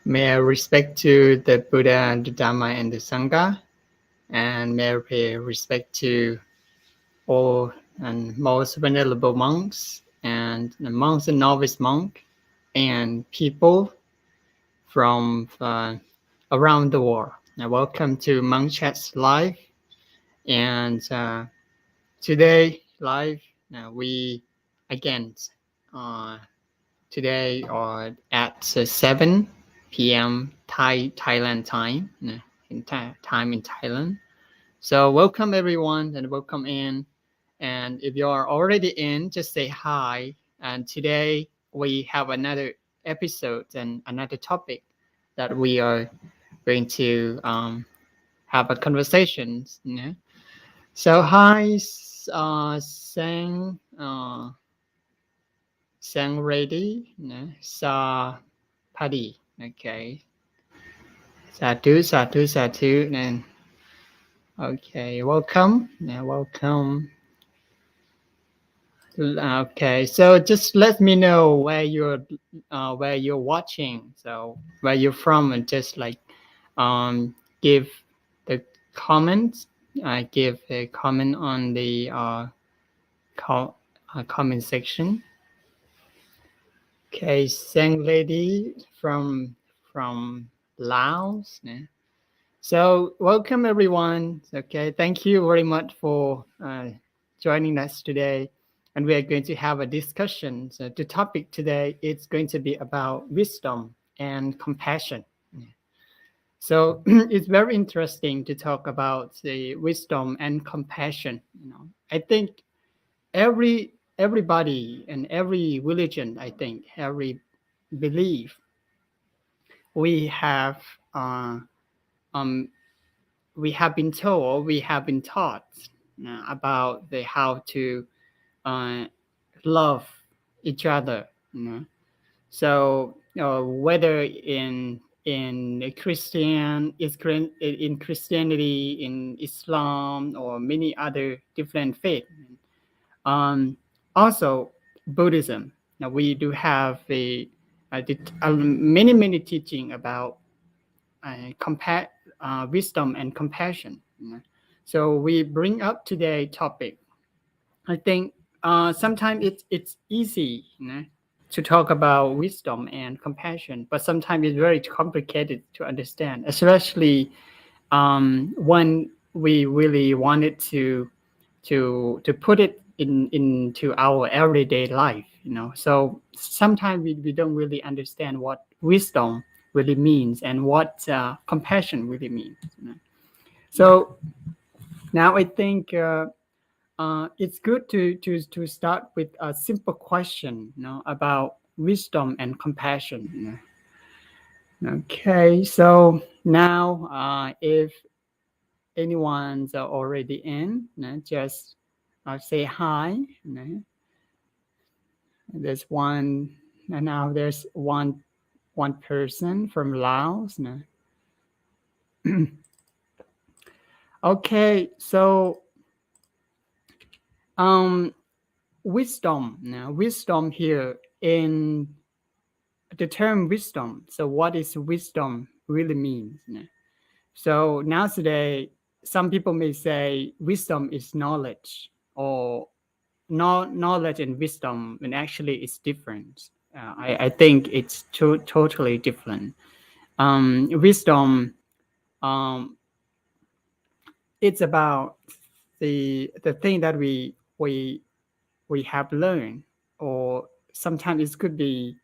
May I respect to the Buddha, the Dhamma, and the Sangha, and may I pay respect to all and most venerable monks and the monks and novice monk and people from around the world. Now, welcome to Monk Chats Live, and today live we again today are at 7 p.m. Thailand time, in time in Thailand. So welcome everyone and welcome in. And if you are already in, just say hi. And today we have another episode and another topic that we are going to have a conversation. So hi, Sang ready, Sa Paddy. Okay. Satu. And okay, welcome. Welcome. Okay, so just let me know where you're watching, so where you're from, and just like give the comments. Give a comment on the comment section. Okay, Sang lady from Laos. So welcome everyone. Okay, thank you very much for joining us today. And we are going to have a discussion. So the topic today is going to be about wisdom and compassion. So it's very interesting to talk about the wisdom and compassion. I think everybody and every religion, I think every belief, we have been told, we have been taught about how to love each other. So whether in Christianity, in Islam, or many other different faiths. Also Buddhism. Now we do have many teaching about wisdom and compassion. So we bring up today's topic. I think sometimes it's easy to talk about wisdom and compassion, but sometimes it's very complicated to understand, especially when we really wanted to put it into our everyday life, So sometimes we don't really understand what wisdom really means and what compassion really means. So now I think it's good to start with a simple question, about wisdom and compassion. Okay, so now if anyone's already in, just say hi. There's one, and now there's one person from Laos. Okay, so wisdom. Now, wisdom here in the term wisdom. So, what is wisdom really means? So now today, some people may say wisdom is knowledge, or knowledge and wisdom, and actually it's different. I think it's totally different. Wisdom, it's about the thing that we have learned, or sometimes it could be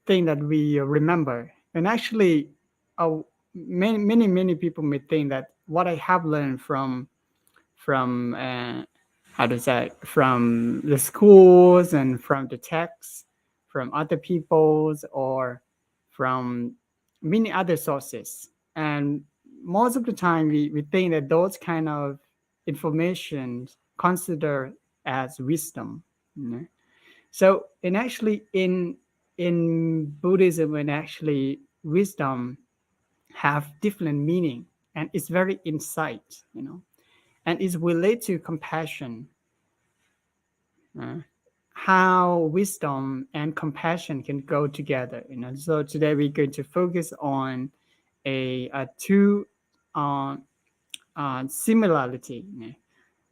thing that we remember. And actually, many people may think that what I have learned from how to say, from the schools and from the texts, from other people's, or from many other sources. And most of the time we think that those kind of information considered as wisdom. So, and actually in Buddhism, and actually wisdom have different meaning, and it's very insight, and it's related to compassion. How wisdom and compassion can go together, So today we're going to focus on a two similarity.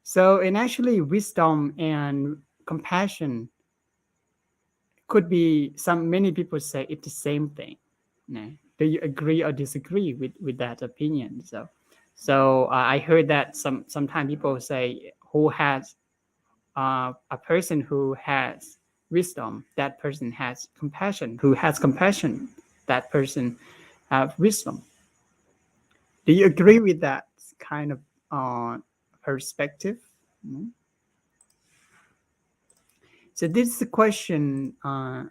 So, and actually wisdom and compassion could be many people say it's the same thing. Do you agree or disagree with that opinion? So I heard that sometimes people say who has a person who has wisdom, that person has compassion. Who has compassion, that person have wisdom. Do you agree with that kind of perspective? So this is the question. I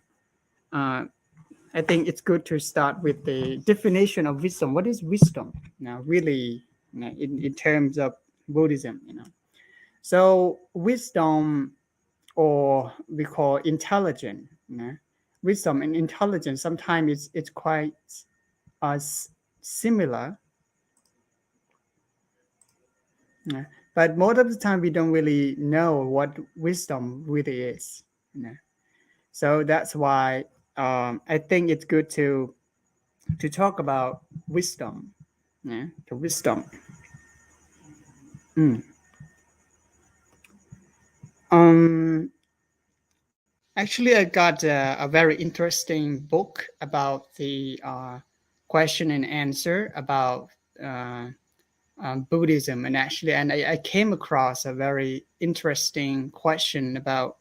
think it's good to start with the definition of wisdom. What is wisdom? Now, really, in terms of Buddhism, So wisdom, or we call intelligence, wisdom and intelligence. Sometimes it's quite similar, but most of the time we don't really know what wisdom really is. So that's why I think it's good to talk about wisdom. The wisdom. Actually, I got a very interesting book about the question and answer about Buddhism, and I came across a very interesting question about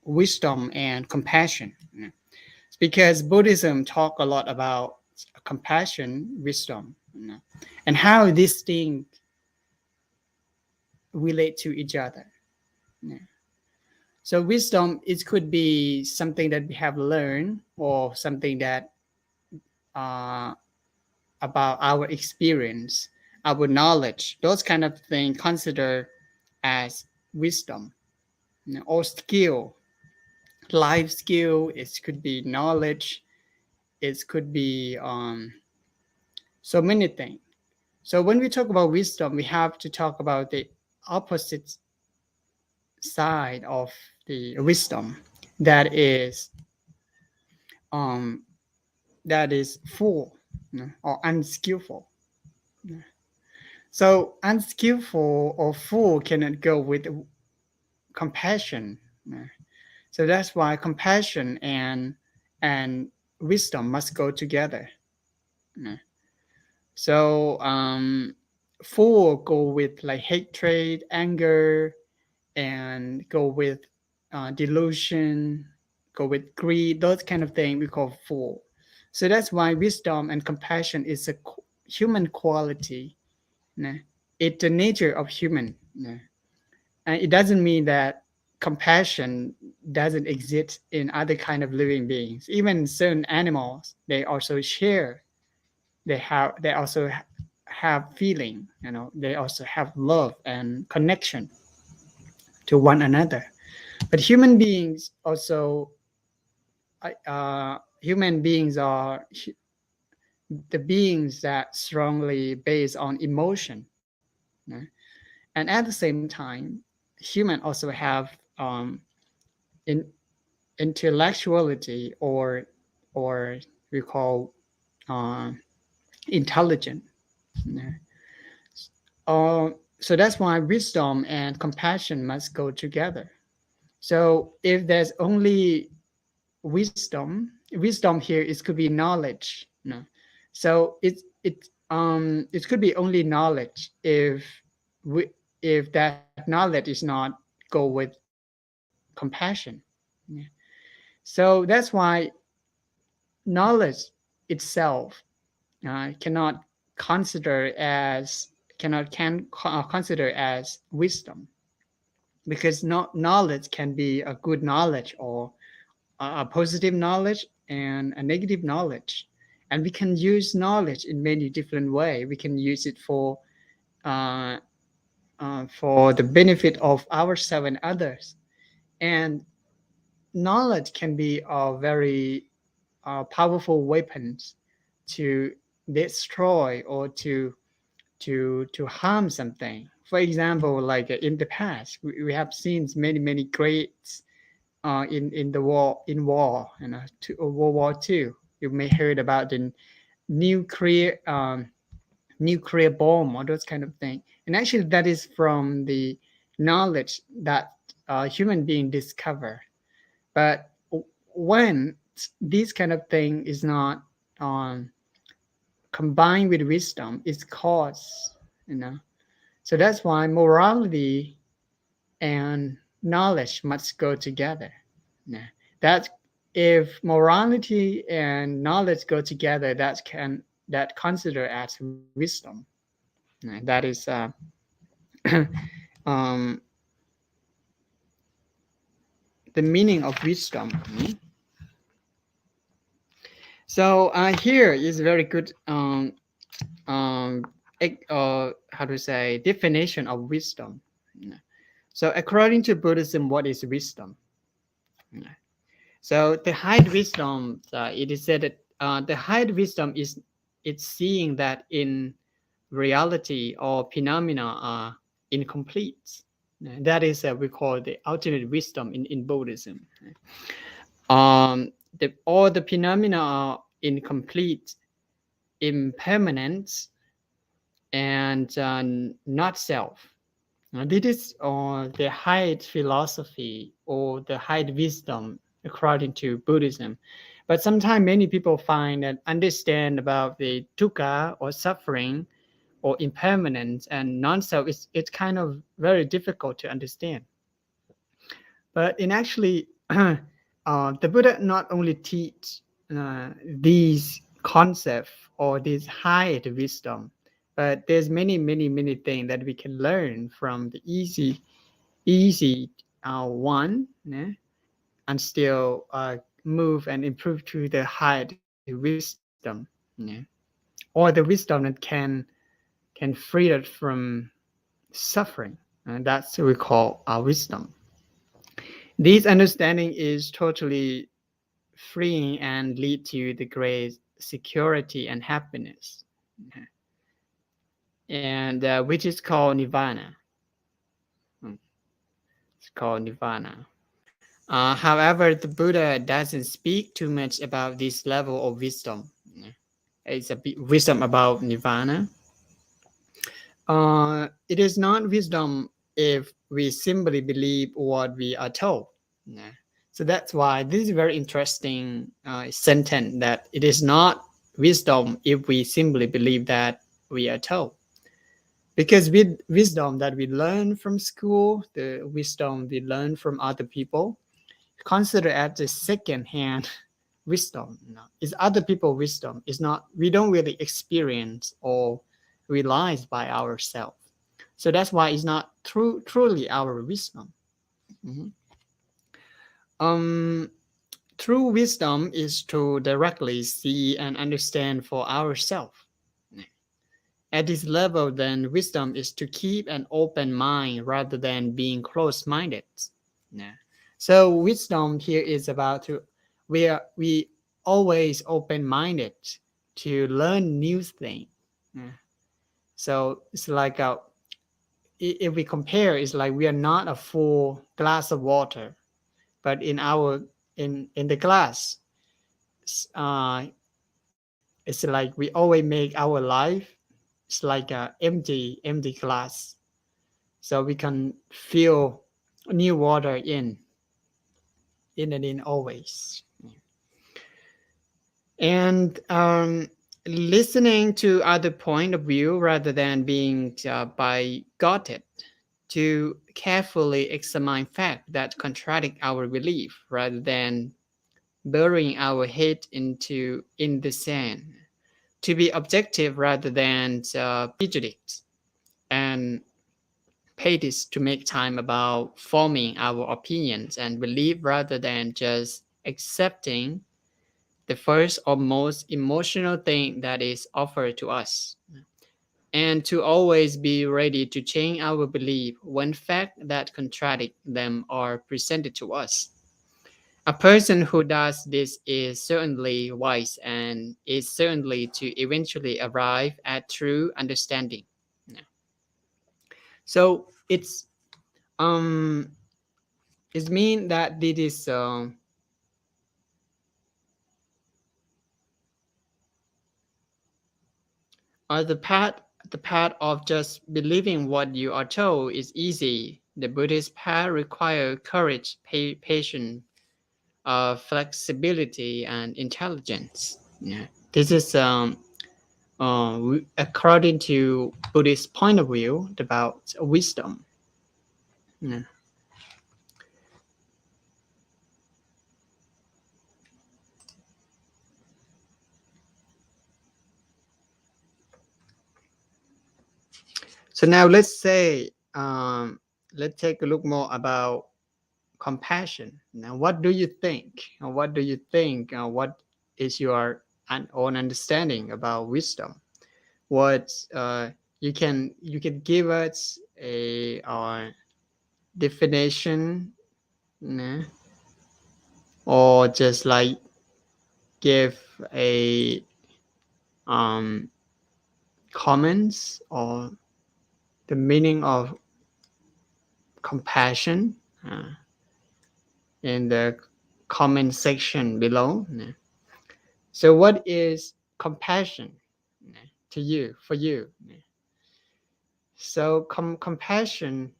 wisdom and compassion. Because Buddhism talk a lot about compassion, wisdom, and how these things relate to each other. So wisdom, it could be something that we have learned, or something that about our experience, our knowledge, those kind of things considered as wisdom, or skill, life skill. It could be knowledge. It could be so many things. So when we talk about wisdom, we have to talk about the opposite side of the wisdom, that is fool, or unskillful. So unskillful or fool cannot go with compassion. So that's why compassion and wisdom must go together. So fool go with like hatred, anger, and go with delusion, go with greed, those kind of things we call fool. So that's why wisdom and compassion is a human quality. It's the nature of human. And it doesn't mean that compassion doesn't exist in other kind of living beings. Even certain animals, they also share. They also have feeling. They also have love and connection to one another. But human beings also, human beings are the beings that strongly based on emotion. And at the same time, human also have in, intellectuality or we call uh, intelligent. So that's why wisdom and compassion must go together. So if there's only wisdom here, it could be knowledge. So it could be only knowledge if that knowledge is not go with compassion. So that's why knowledge itself cannot consider as consider as wisdom, because knowledge can be a good knowledge or a positive knowledge and a negative knowledge, and we can use knowledge in many different ways. We can use it uh, for the benefit of ourselves and others, and knowledge can be a very powerful weapons to destroy or to harm something. For example, like in the past, we have seen many great in the war, to World War II. You may heard about the nuclear nuclear bomb or those kind of thing. And actually, that is from the knowledge that human being discover. But when this kind of thing is not um, combined with wisdom, it's cause. So that's why morality and knowledge must go together. That if morality and knowledge go together, that consider as wisdom. That is um, the meaning of wisdom. So here is very good how to say definition of wisdom. So according to Buddhism, what is wisdom? So the high wisdom, it is said that the high wisdom is it's seeing that in reality or phenomena are incomplete. That is we call the ultimate wisdom in Buddhism. All the phenomena are incomplete, impermanent, and not self. This is the high philosophy or the high wisdom according to Buddhism. But sometimes many people find that understand about the dukkha or suffering or impermanence and non-self, it's kind of very difficult to understand. But in actually, the Buddha not only teach these concepts or this high wisdom, but there's many things that we can learn from the easy one, and still move and improve to the high wisdom, or the wisdom that can free us from suffering, and that's what we call our wisdom. This understanding is totally freeing and lead to the great security and happiness, and which is called nirvana. It's called nirvana. However, the Buddha doesn't speak too much about this level of wisdom. It's a wisdom about nirvana. It is not wisdom if we simply believe what we are told. So that's why this is a very interesting sentence, that it is not wisdom if we simply believe that we are told. Because with wisdom that we learn from school, the wisdom we learn from other people, consider as the second hand wisdom. It's other people's wisdom. It's not, we don't really experience or realize by ourselves. So that's why it's not truly our wisdom. Mhm. True wisdom is to directly see and understand for ourselves. At this level, then wisdom is to keep an open mind rather than being closed-minded. Yeah. So wisdom here is about to we always open-minded to learn new things. Yeah. So it's like if we compare, it's like we are not a full glass of water, but in the glass, uh, it's like we always make our life. It's like a empty glass, so we can feel new water in and in always. And listening to other point of view rather than being bigoted, to carefully examine facts that contradict our belief rather than burying our head in the sand, to be objective rather than prejudiced, and pay this to make time about forming our opinions and belief rather than just accepting the first or most emotional thing that is offered to us, and to always be ready to change our belief when facts that contradict them are presented to us. A person who does this is certainly wise and is certainly to eventually arrive at true understanding. So um it means that this is the path of just believing what you are told is easy. The Buddhist path requires courage, patience, flexibility, and intelligence. Yeah. This is according to Buddhist point of view about wisdom. Yeah. So now let's take a look more about compassion. Now, what do you think? What do you think? What is your own understanding about wisdom? What you can give us a definition, nah, or just like give a um, comments or the meaning of compassion in the comment section below. So, what is compassion to you, for you? So, compassion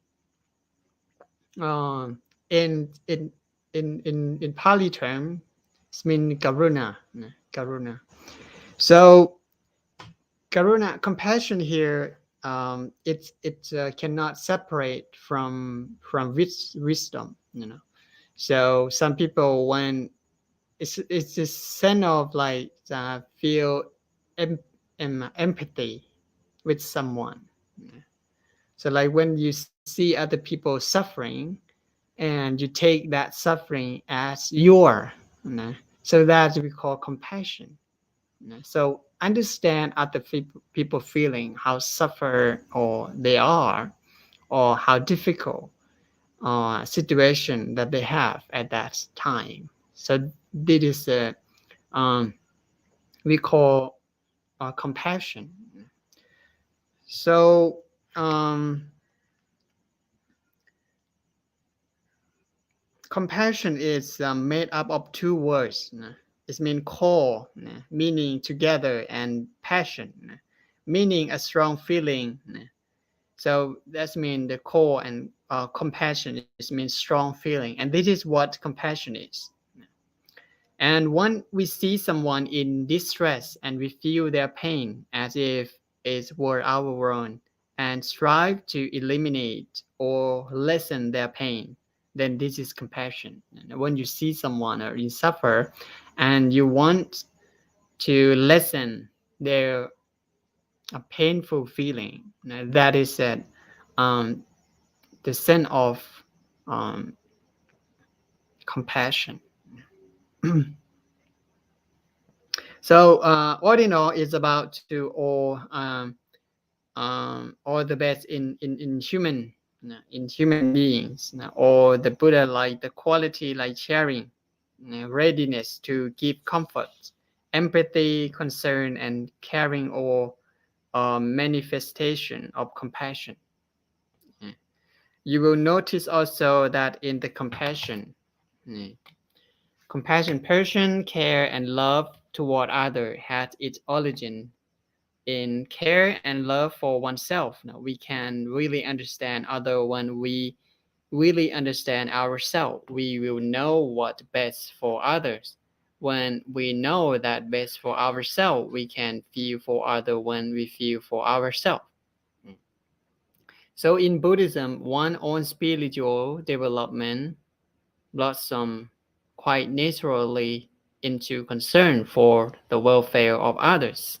um, in in in Pali term, it means karuna. Karuna. So, karuna, compassion here, it cannot separate from wisdom. So some people, when it's this sense of like feel empathy with someone. So like when you see other people suffering and you take that suffering as your, so that we call compassion. So understand other people feeling how suffer or they are, or how difficult situation that they have at that time. So this is um, we call compassion. So compassion is made up of two words. It means core, meaning together, and passion, meaning a strong feeling. So that's mean the core, and compassion is means strong feeling, and this is what compassion is. And when we see someone in distress and we feel their pain as if it were our own, and strive to eliminate or lessen their pain, then this is compassion. And when you see someone or you suffer and you want to lessen their painful feeling, that is the sense of compassion. So all in all, it's about to all the best in human beings, or the Buddha, like the quality like sharing, readiness to give comfort, empathy, concern, and caring, or manifestation of compassion. You will notice also that in the compassion, passion, care, and love toward others has its origin in care and love for oneself. Now, we can really understand other when we really understand ourselves. We will know what best for others. When we know that best for ourselves, we can feel for others when we feel for ourselves. So in Buddhism, one's own spiritual development blossom quite naturally into concern for the welfare of others.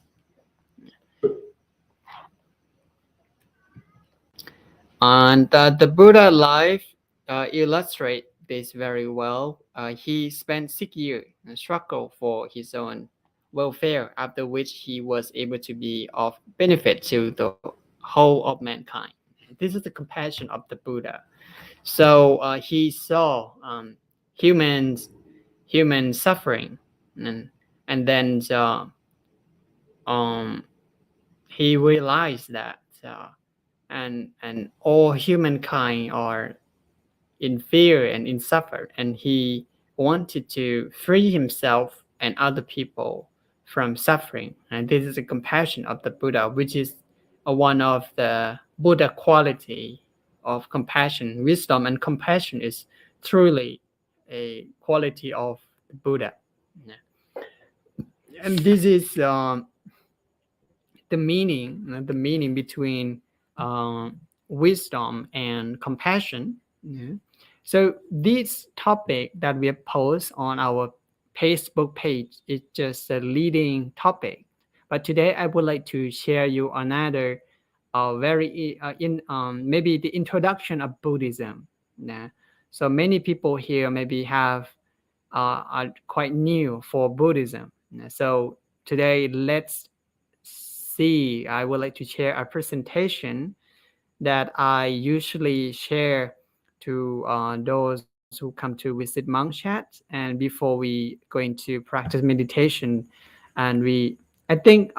And the Buddha life illustrates this very well. He spent 6 years struggle for his own welfare, after which he was able to be of benefit to the whole of mankind. This is the compassion of the Buddha. So he saw human suffering, and then he realized that and all humankind are in fear and in suffer, and he wanted to free himself and other people from suffering. And this is a compassion of the Buddha, which is one of the Buddha quality of compassion. Wisdom and compassion is truly a quality of the Buddha. And this is the meaning between wisdom and compassion. So this topic that we have posed on our Facebook page is just a leading topic. But today I would like to share you another very in maybe the introduction of Buddhism. So many people here maybe are quite new for Buddhism. So today let's see. I would like to share a presentation that I usually share to those who come to visit monk chat, and before we going to practice meditation, and I think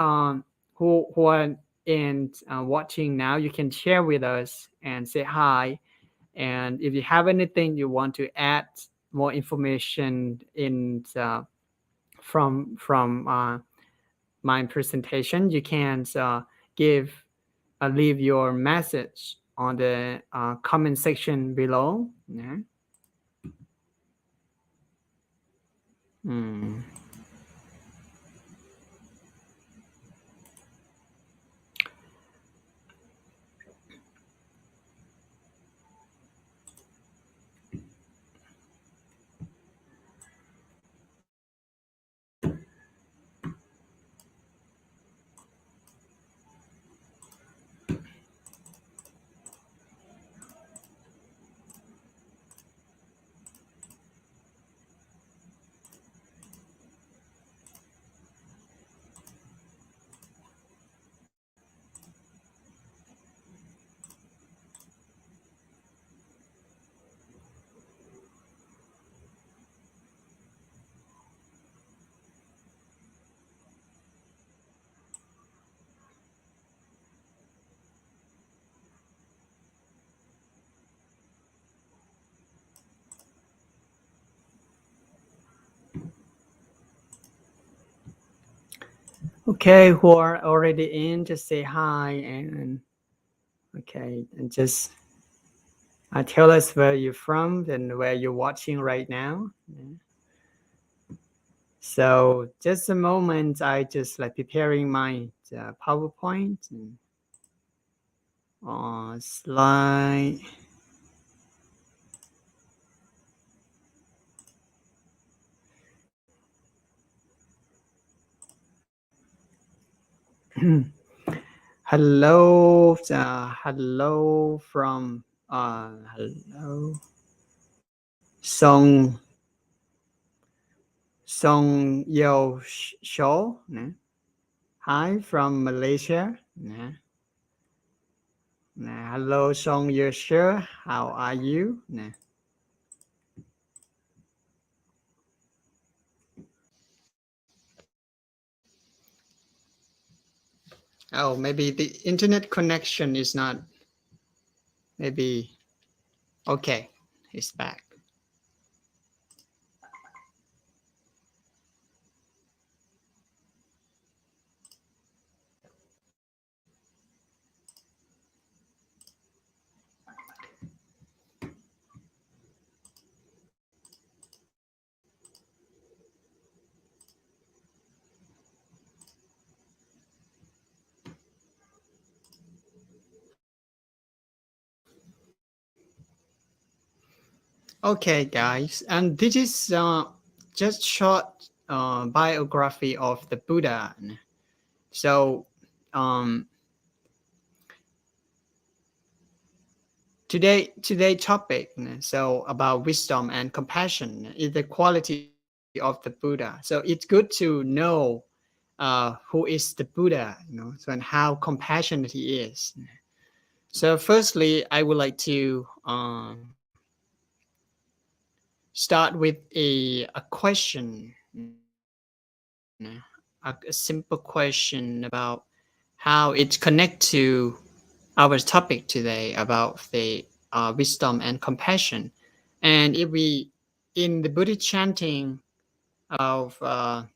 who are in watching now, you can share with us and say hi, and if you have anything you want to add more information in from my presentation, you can leave your message on the comment section below. Yeah. Mm. Okay, who are already in, just say hi, and okay, and just tell us where you're from and where you're watching right now. Yeah. So just a moment, I just like preparing my PowerPoint. Slide. Hello, hello from hello Song Yo Show. Hi from Malaysia. Hello Song Yo Show. How are you? Oh, maybe the internet connection is not. Maybe. Okay, it's back. Okay, guys, and this is just short biography of the Buddha. So today topic so about wisdom and compassion is the quality of the Buddha. So it's good to know who is the Buddha, so and how compassionate he is. So firstly, I would like to start with a question, a simple question about how it connects to our topic today about the wisdom and compassion. And if we, in the Buddhist chanting of one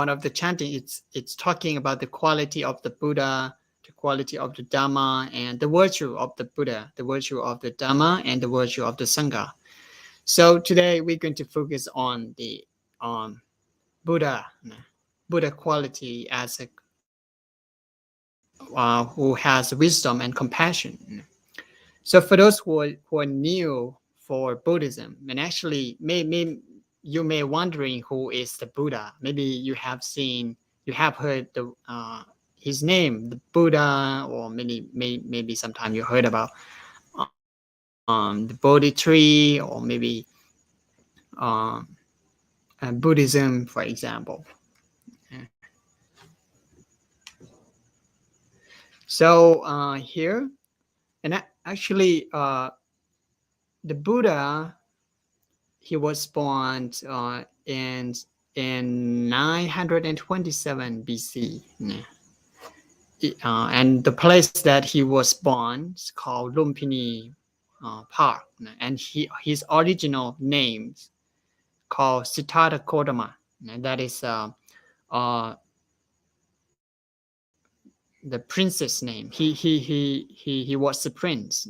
of the chanting, it's talking about the quality of the Buddha, the quality of the Dhamma, and the virtue of the Buddha, the virtue of the Dhamma, and the virtue of the Sangha. So today we're going to focus on the Buddha quality as a who has wisdom and compassion. So for those who are new for Buddhism, and actually you may wondering who is the Buddha. Maybe you have heard his name, the Buddha, or maybe sometime you heard about the Bodhi tree, or maybe Buddhism, for example. So here, and actually, the Buddha, he was born in 927 BC. And the place that he was born is called Lumpini Park. And his original name called Siddhartha Gautama. That is the prince's name. He was the prince.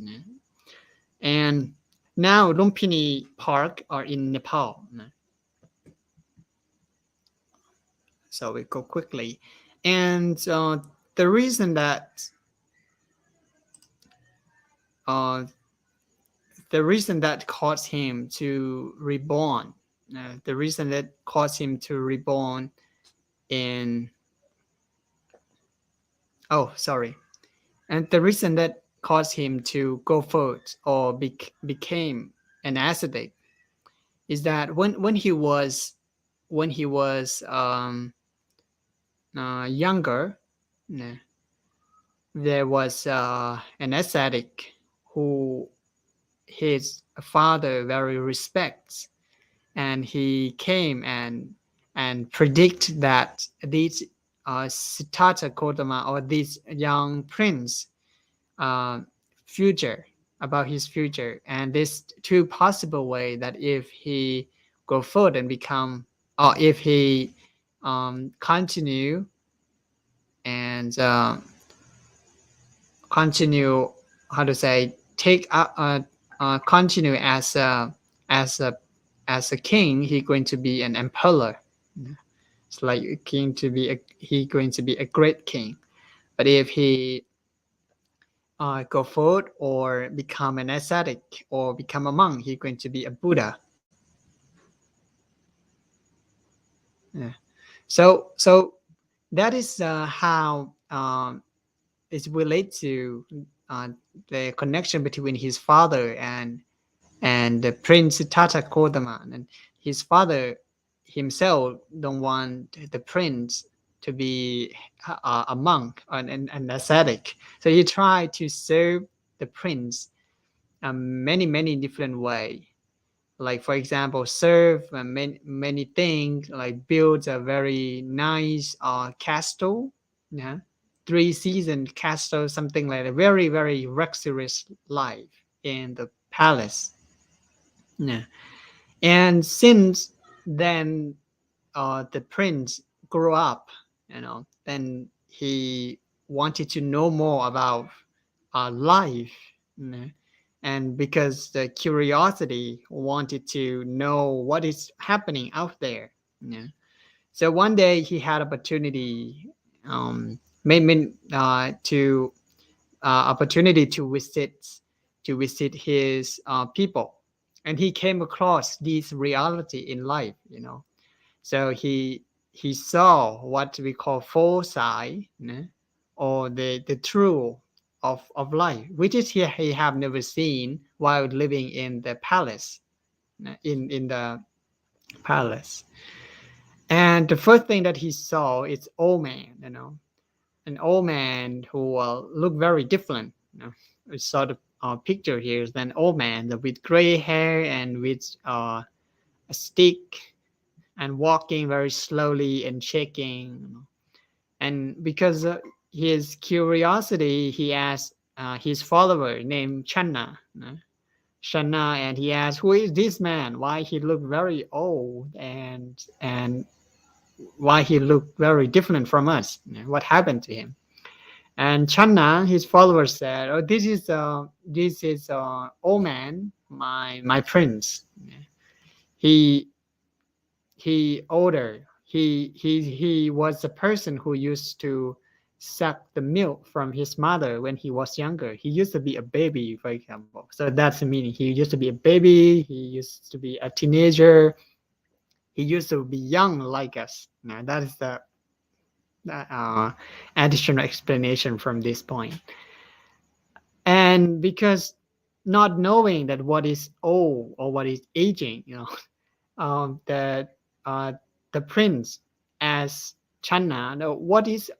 And now Lumpini Park are in Nepal. So we go quickly. And the reason that caused him to reborn, the reason that caused him to reborn in, and the reason that caused him to go forth or became an ascetic is that when he was younger, there was an ascetic who his father very respects, and he came and predict that these Siddhartha Gautama, or this young prince, future, about his future. And there's two possible way that if he go forward and become, or if he continue and continue, how to say, take continue as a king, he going to be an emperor. It's like he going to be a great king. But if he go forward or become an ascetic or become a monk. He's going to be a Buddha. Yeah. So that is how it's related to the connection between his father and the Prince Tata Kodama. And his father himself don't want the prince to be a monk or an ascetic. So he tried to serve the prince many different way. Like for example, serve many things, like build a very nice castle, yeah, 3 season castle, something like a very luxurious life in the palace. Yeah. And since then, the prince grew up, then he wanted to know more about life. And because the curiosity wanted to know what is happening out there. So one day he had opportunity, to opportunity to visit his people, and he came across this reality in life. So he saw what we call foresight, or the truth of life, which is he have never seen while living in the palace, in the palace. And the first thing that he saw is old man, an old man who looked very different. We saw the picture here is an old man with gray hair and with a stick and walking very slowly and shaking. And because his curiosity, he asked his follower named Channa. Channa, and he asked, "Who is this man? Why he look very old and why he looked very different from us? What happened to him?" And Channa, his followers said, "Oh, this is old man, my prince. He older. He was the person who used to suck the milk from his mother when he was younger. He used to be a baby, for example. So that's the meaning. He used to be a baby. He used to be a teenager. He used to be young like us." Now that is the additional explanation from this point. And because not knowing that what is old or what is aging, that the prince asked Channa, "No, what is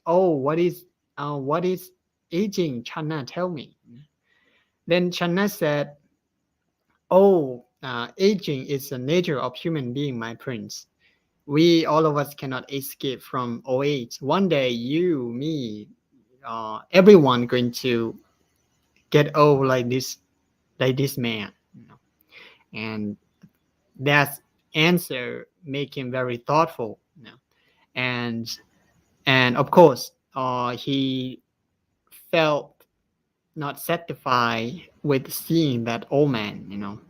old? What is aging? Channa, tell me." Then Channa said, "Oh, aging is the nature of human being, my prince. We all of us cannot escape from old age. One day, you, me, everyone going to get old like this man." And that answer make him very thoughtful. And of course, he felt not satisfied with seeing that old man.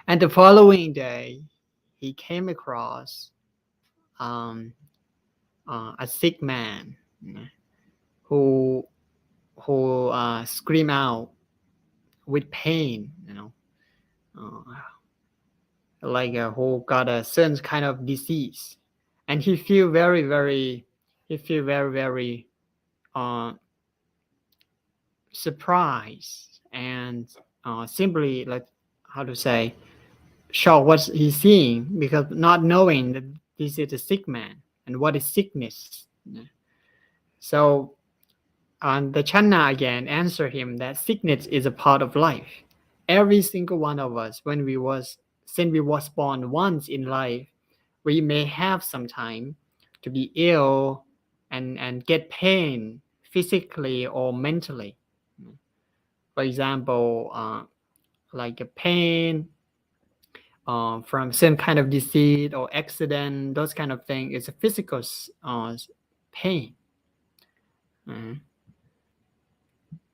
And the following day, he came across a sick man, who screamed out with pain, like who got a certain kind of disease, and he feel very surprised and simply, like, how to say, shocked what he's seeing, because not knowing that this is a sick man and what is sickness. So the Channa again answered him that sickness is a part of life. Every single one of us, since we was born once in life, we may have some time to be ill and get pain physically or mentally. For example, like a pain from some kind of disease or accident, those kind of things is a physical pain.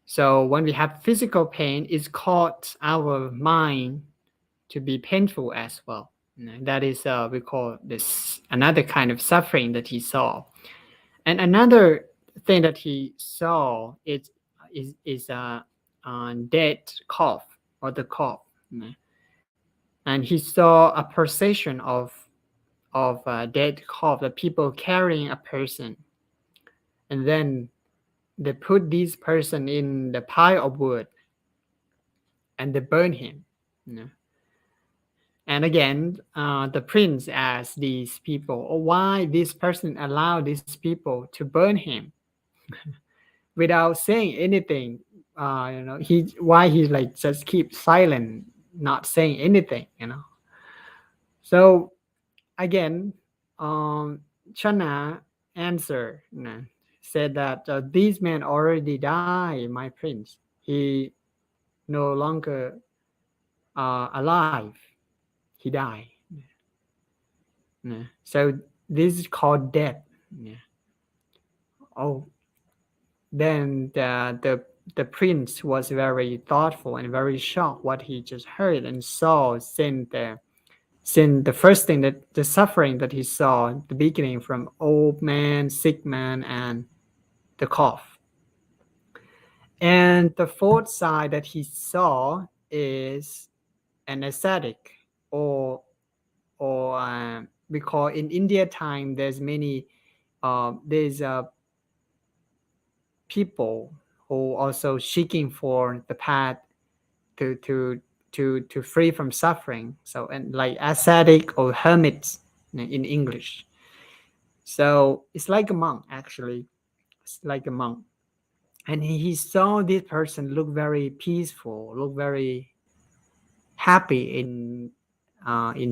So when we have physical pain, it's caused our mind to be painful as well. That is we call this another kind of suffering that he saw. And another thing that he saw is is a dead calf or the calf, and he saw a procession of dead calf, the people carrying a person, and then they put this person in the pile of wood and they burn him. And again, the prince asked these people, why this person allowed these people to burn him without saying anything. Why he like just keep silent, not saying anything. So again, Channa answered, said that these men already died, my prince. He no longer alive. He died. So this is called death. Oh, then the prince was very thoughtful and very shocked what he just heard and saw, since the first thing, that the suffering that he saw, the beginning from old man, sick man, and the cough. And the fourth side that he saw is an ascetic, or because in India time there's many there's people who also seeking for the path to free from suffering. So, and like ascetic or hermits in English. So it's like a monk, actually. It's like a monk. And he saw this person look very peaceful, look very happy in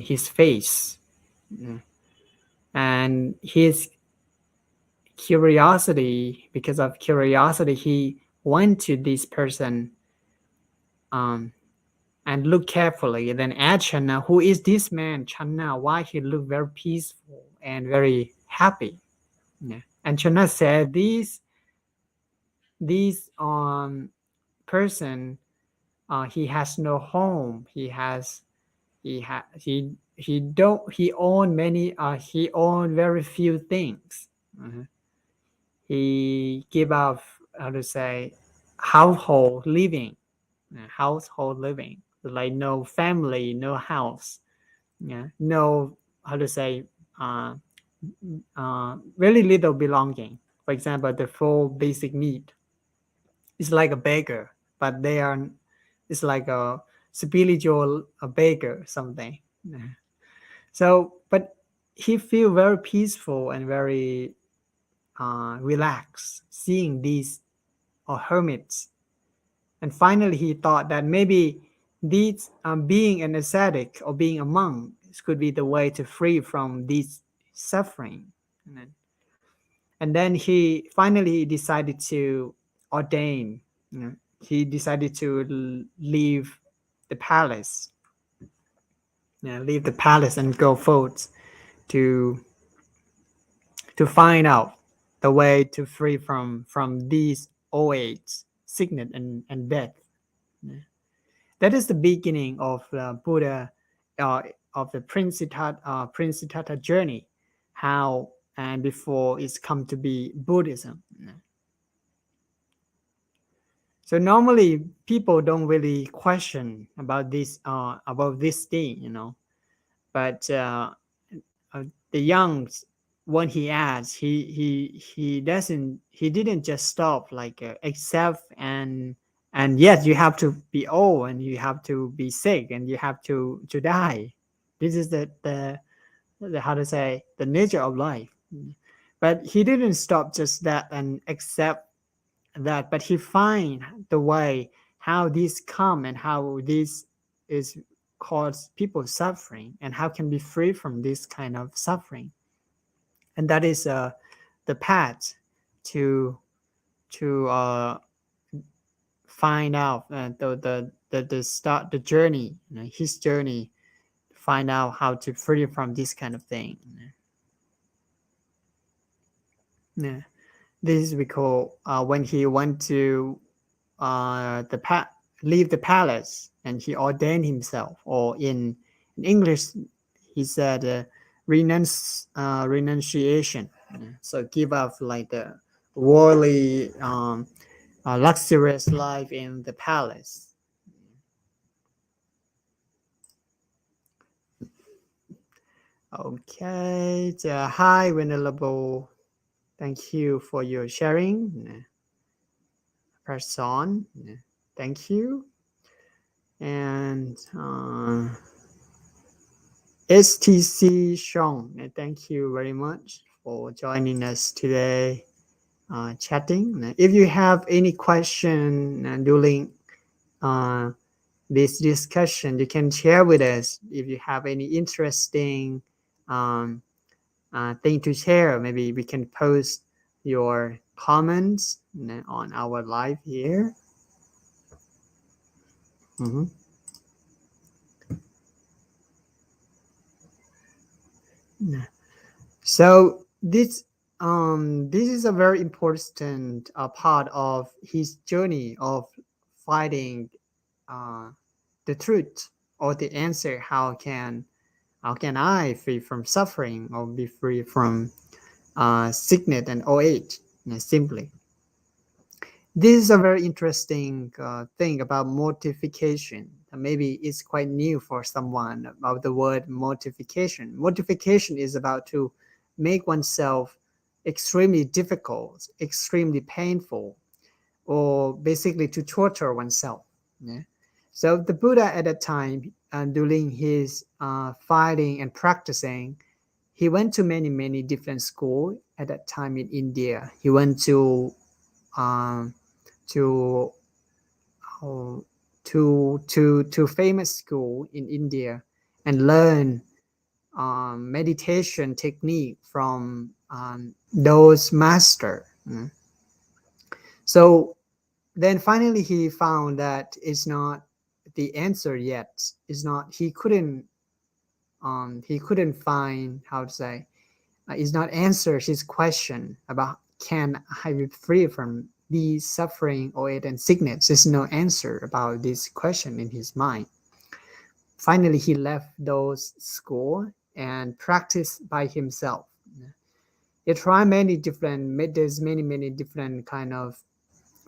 his face. And his curiosity, because of curiosity, he went to this person and look carefully, and then asked Channa, who is this man, Channa? Why he look very peaceful and very happy? And Channa said, this person, he has no home. He own very few things. He give up, how to say, household living, like no family, no house, no, how to say, very little belonging. For example, the four basic need. It's like a beggar, but it's like a spiritual beggar, something. So, but he feel very peaceful and very relaxed seeing these hermits. And finally, he thought that maybe these being an ascetic or being a monk could be the way to free from this suffering. And then he finally decided to ordain. He decided to leave the palace. Leave the palace and go forth to find out the way to free from these old age, sickness, and death. That is the beginning of the Buddha, of the Prince Siddhartha journey, how and before it's come to be Buddhism. So normally people don't really question about this thing, but the young, when he asks, he didn't just stop like accept and yes, you have to be old and you have to be sick and you have to die. This is the how to say, the nature of life. But he didn't stop just that and accept that, but he find the way how this come and how this is cause people suffering and how can be free from this kind of suffering. And that is the path to find out the start the journey, his journey, find out how to free from this kind of thing. Yeah, this is because when he went to leave the palace and he ordained himself, or in English he said renunciation. So give up like the worldly luxurious life in the palace. Okay, hi Venerable. Thank you for your sharing. Person, thank you. And STC Sean, thank you very much for joining us today, chatting. If you have any question during this discussion, you can share with us. If you have any interesting thing to share, maybe we can post your comments on our live here. Mm-hmm. So this is a very important part of his journey of finding the truth or the answer. How can I free from suffering or be free from sickness and old age? Simply, this is a very interesting thing about mortification. Maybe it's quite new for someone about the word mortification. Mortification is about to make oneself extremely difficult, extremely painful, or basically to torture oneself. Yeah? So the Buddha at that time, during his fighting and practicing, he went to many different schools at that time in India. He went um, to to famous school in India and learn meditation technique from those master. So then finally he found that it's not the answer yet. It's not. He couldn't find how to say. It's not answer his question about can I be free from these suffering or and sickness. There's no answer about this question in his mind. Finally, he left those school and practiced by himself. He tried there's many different kind of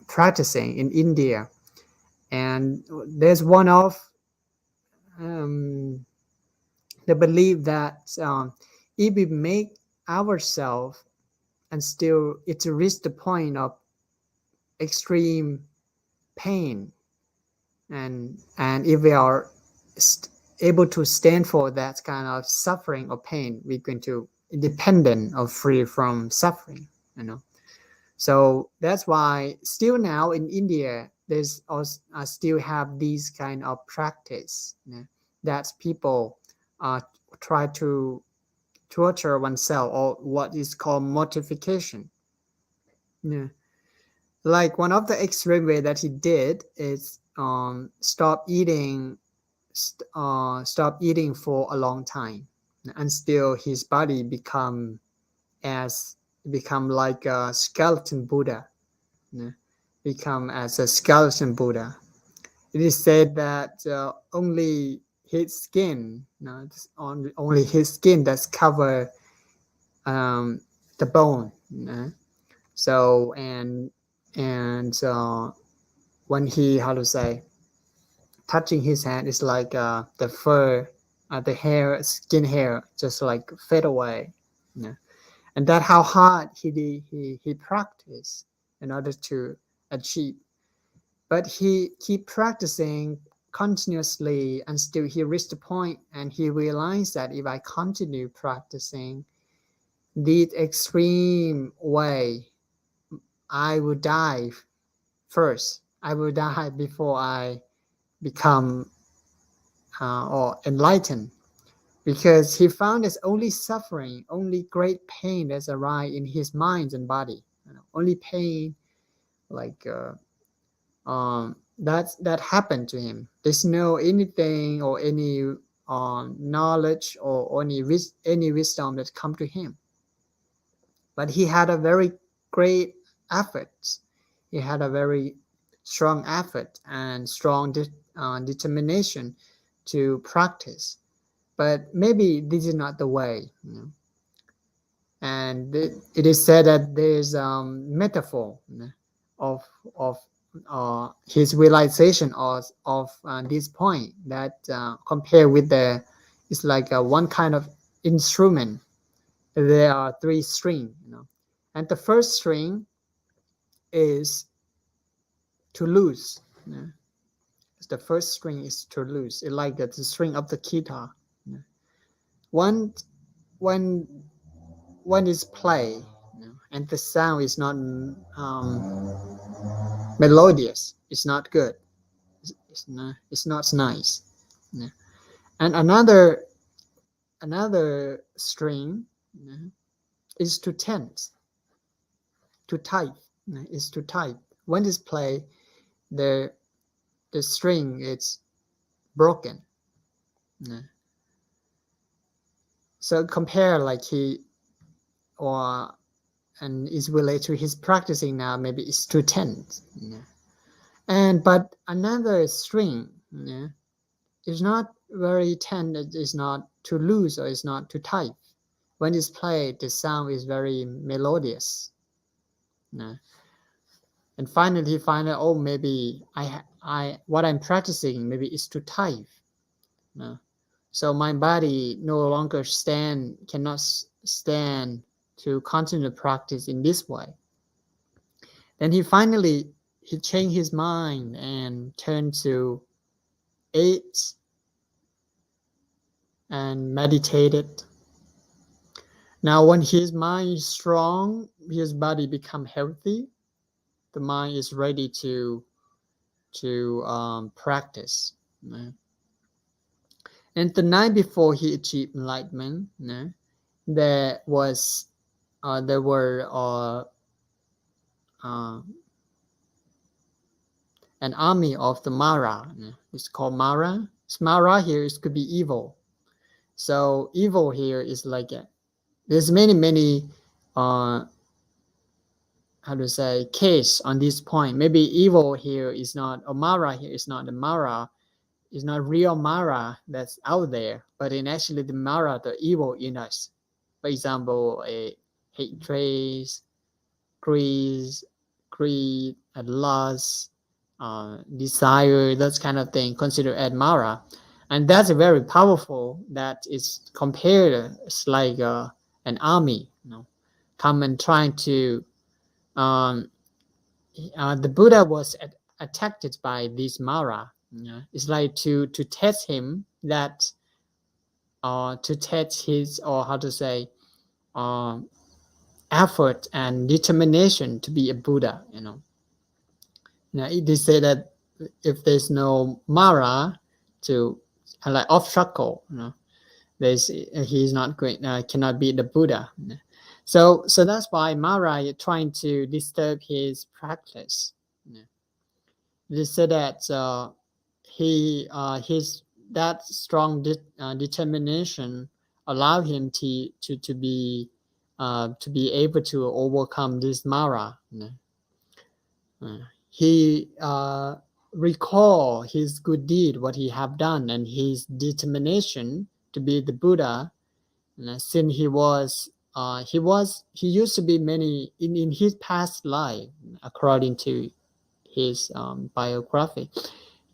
practicing in India, and there's one of the belief that if we make ourselves and still it reach the point of extreme pain, and if we are able to stand for that kind of suffering or pain, we're going to independent or free from suffering. So that's why still now in India there's also still have these kind of practice that people try to torture oneself, or what is called mortification. Yeah. Like one of the extreme way that he did is stop eating for a long time until his body become like a skeleton Buddha. Become as a skeleton Buddha. It is said that only his skin, only his skin that's cover the bone. So and when he how to say touching his hand, is like the fur, the hair, skin hair, just like fade away. And that how hard he practiced in order to achieve. But he keep practicing continuously until he reached the point, and he realized that if I continue practicing the extreme way, I will die first. I will die before I become or enlightened, because he found there's only suffering, only great pain that's arise in his mind and body. Only pain, like that happened to him. There's no anything or any knowledge or any wisdom that come to him. But he had a very great effort. He had a very strong effort and strong determination to practice. But maybe this is not the way. And it is said that there is metaphor of his realization of this point, that compared with the, it's like one kind of instrument. There are three strings, and the first string is to lose. The first string is to lose. It's like the string of the guitar. When when when it's played, and the sound is not melodious, it's not good. It's not nice. And another string is to tense, to tight. Is to tight. When it's played, the string is broken. So compare like he or and is related to his practicing now, maybe it's too tense. And but another string is not very tense, it's not too loose or it's not too tight. When it's played, the sound is very melodious. And finally find out, oh, maybe I what I'm practicing maybe is too tight. So my body no longer cannot stand to continue practice in this way. Then he changed his mind and turned to eat and meditated. Now when his mind is strong, his body become healthy. The mind is ready to practice. And the night before he achieved enlightenment, there were an army of the Mara. It's called Mara. Mara here could be evil. So evil here is like there's many case on this point. Maybe evil here is not, or Mara here is not the Mara, is not real Mara that's out there, but in actually the Mara, the evil in us. For example, a hatred, greed, and lust, desire, those kind of thing considered as Mara. And that's very powerful. That is compared, it's like an army, come and trying to the Buddha was attacked by this Mara. It's like to test him, that to test his, or how to say, effort and determination to be a Buddha. They say that if there's no Mara to like obstacle, he's not going, cannot be the Buddha. So that's why Mara is trying to disturb his practice. They say that his that strong determination allow him to be able to overcome this Mara. He recall his good deed, what he have done, and his determination to be the Buddha. Since he used to be many in his past life, according to his biography,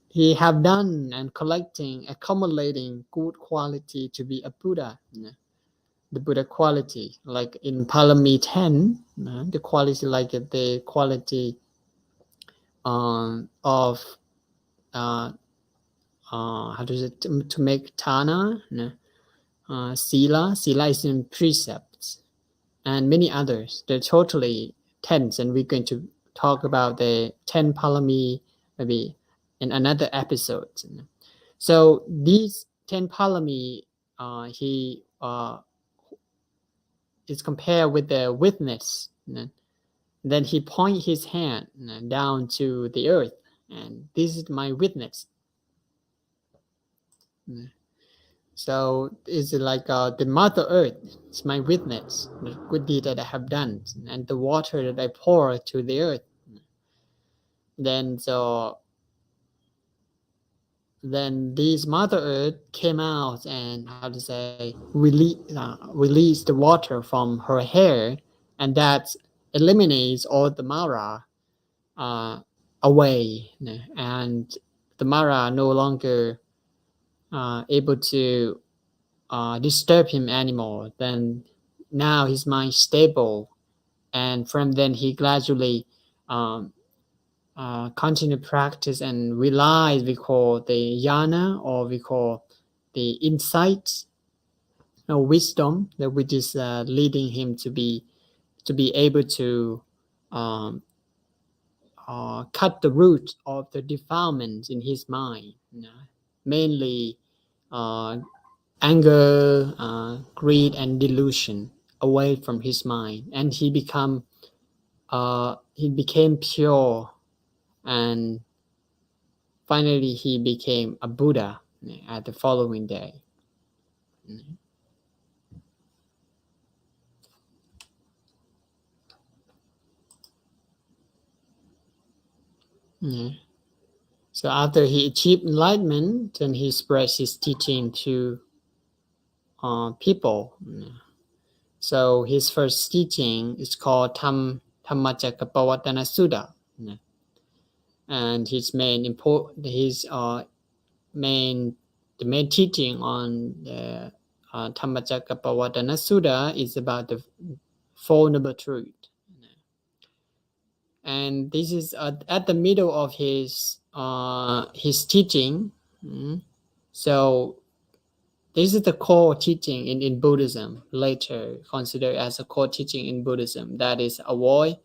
he have done and accumulating good quality to be a Buddha. The Buddha quality, like in Parami 10, the quality like the quality of how does it to make Tana, Sila is in precepts, and many others. They're totally 10s, and we're going to talk about the 10 Parami maybe in another episode. So these 10 Parami, he is compared with the witness. Then he point his hand down to the earth, and this is my witness. So it's like the Mother Earth is my witness, the good deed that I have done, and the water that I pour to the earth. Then this Mother Earth came out and release the water from her hair, and that eliminates all the Mara away, and the Mara no longer able to disturb him anymore. Then now his mind stable, and from then he gradually continue practice and realize, we call the jhana, or we call the insight, wisdom, that which is leading him to be able to um, cut the root of the defilements in his mind, mainly anger, greed, and delusion away from his mind, and he became pure, and finally he became a Buddha at the following day. So after he achieved enlightenment, then he spread his teaching to people. So his first teaching is called Dhamma Sutta, and his main teaching on the Dhamma Sutta is about the Four Noble Truth, and this is at the middle of his teaching. So this is the core teaching in Buddhism, later considered as a core teaching in Buddhism, that is avoid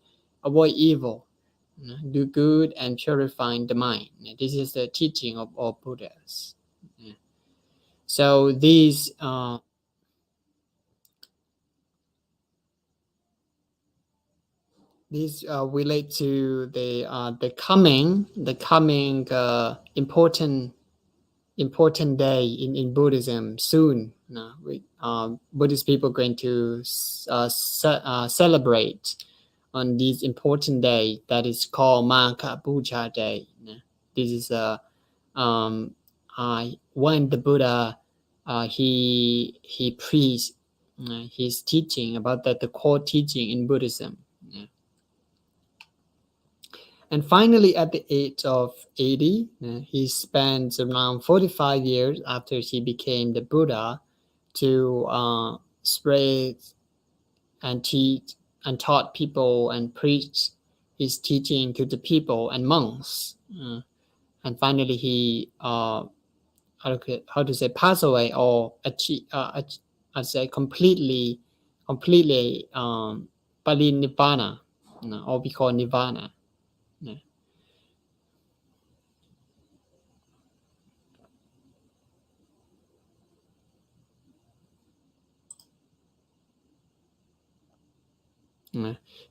evil, do good, and purifying the mind. This is the teaching of all Buddhas. So these relate to the coming important day in Buddhism soon. Buddhist people are going to celebrate on this important day that is called Magha Puja Day. This is when the Buddha he preached his teaching about the core teaching in Buddhism. And finally, at the age of 80, he spent around 45 years after he became the Buddha to spread and teach and taught people and preach his teaching to the people and monks. And finally, he how to say pass away, or achieve I say completely parinibbana, or we call nirvana.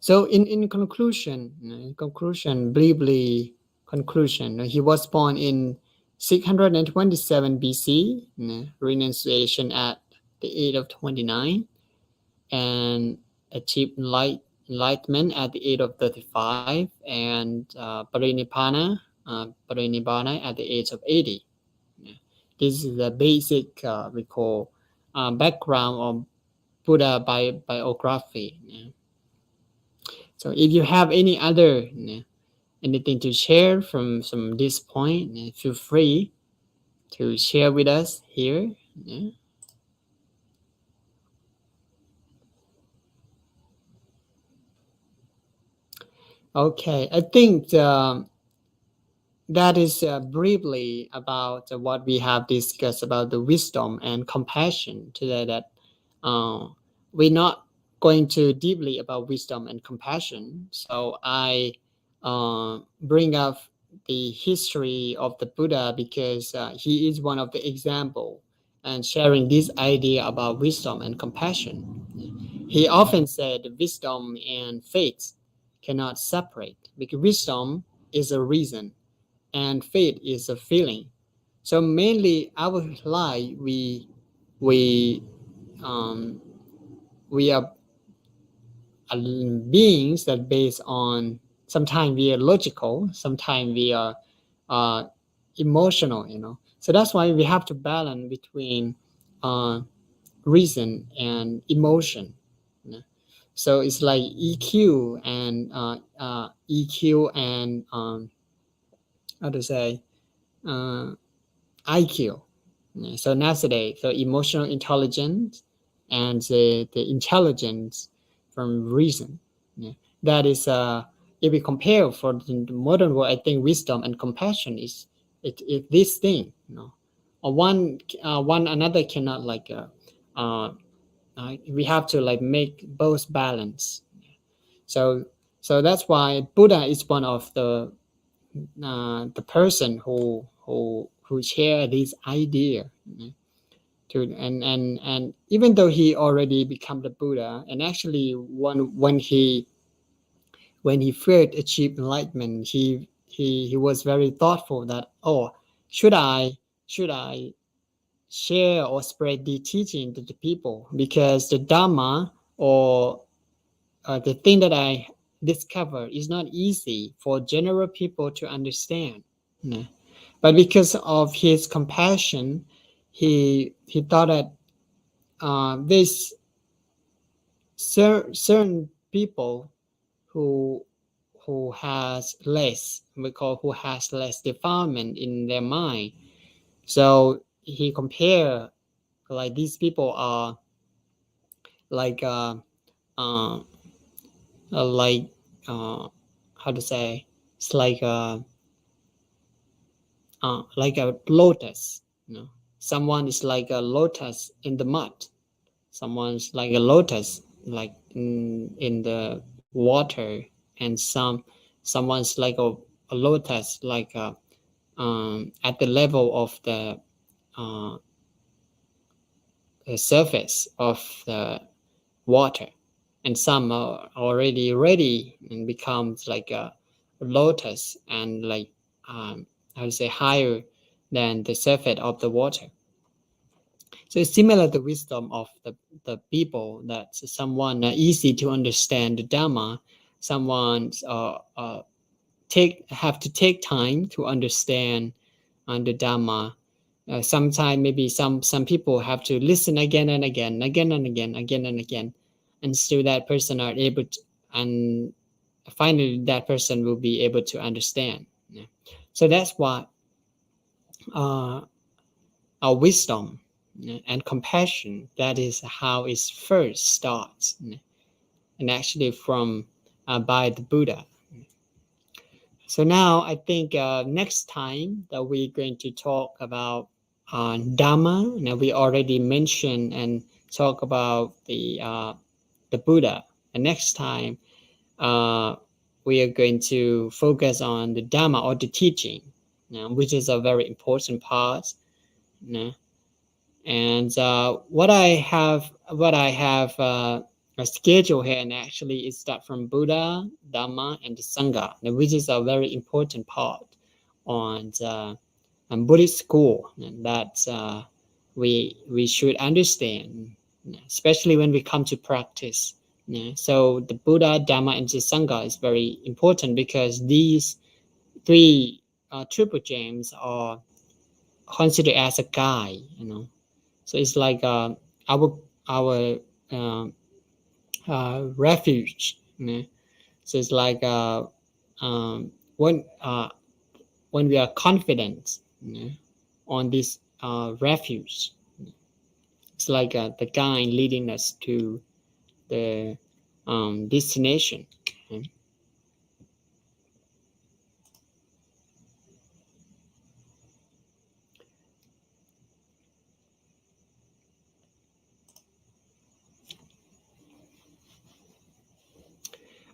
So in conclusion, briefly conclusion, he was born in 627 BC, renunciation at the age of 29, and achieved enlightenment at the age of 35, and parinibbana at the age of 80. This is the basic we call background of Buddha biography. So if you have any other anything to share from this point, feel free to share with us here. Okay, I think that is briefly about what we have discussed about the wisdom and compassion today. That we're not going to deeply about wisdom and compassion. So I bring up the history of the Buddha because he is one of the example and sharing this idea about wisdom and compassion. He often said wisdom and faith cannot separate, because wisdom is a reason and faith is a feeling. So mainly our life we are beings that based on, sometimes we are logical, sometimes we are emotional. So that's why we have to balance between reason and emotion. So it's like EQ and EQ and how to say IQ. So nowadays, so emotional intelligence and the intelligence from reason. Yeah. That is, if we compare for the modern world, I think wisdom and compassion is this thing. One another cannot like. We have to like make both balance. So that's why Buddha is one of the person who share this idea. To and even though he already become the Buddha, and actually when he first achieved enlightenment, he was very thoughtful that, oh, should I share or spread the teaching to the people, because the Dhamma or the thing that I discover is not easy for general people to understand. Yeah. But because of his compassion, he thought that there's certain people who has less, we call who has less defilement in their mind. So he compare like these people are like uh, like how to say, it's like a lotus. Someone is like a lotus in the mud, someone's like a lotus like in the water, and someone's like a lotus like at the level of uh, the surface of the water, and some are already ready and becomes like a lotus and like I would say higher than the surface of the water. So it's similar to wisdom of the people, that someone easy to understand the Dhamma, someone have to take time to understand the Dhamma. Sometimes maybe some people have to listen again and again, again and again, again and again, and still that person are able to, and finally that person will be able to understand. Yeah. So that's why uh, our wisdom and compassion, that is how it first starts, and actually from by the Buddha. So now I think next time that we're going to talk about Dhamma. Now we already mentioned and talk about the Buddha. And next time we are going to focus on the Dhamma or the teaching, which is a very important part. And what I have a schedule here, and actually it starts from Buddha, Dhamma, and the Sangha, which is a very important part on Buddhist school, and that we should understand, especially when we come to practice. So the Buddha, Dhamma, and the Sangha is very important, because these three triple gems are considered as a guide. So it's like our refuge. So it's like when we are confident on this refuge, it's like the guide leading us to the destination.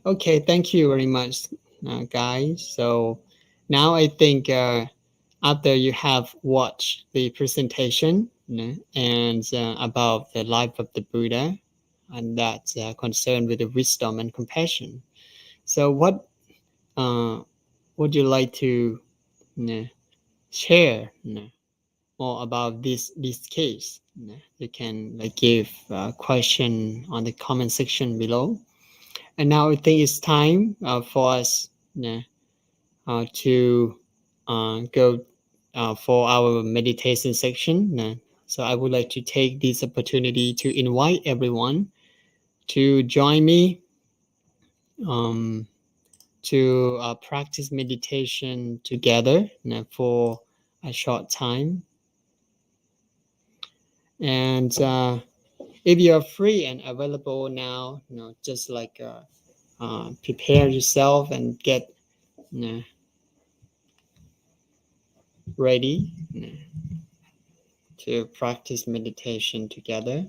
Okay, thank you very much, guys. So now I think after you have watched the presentation and about the life of the Buddha, and that's concerned with the wisdom and compassion. So what would you like to share more about this case? You can give a question on the comment section below. And now I think it's time for us to go for our meditation section. So I would like to take this opportunity to invite everyone to join me to practice meditation together for a short time. And if you are free and available now, just like prepare yourself and get ready to practice meditation together.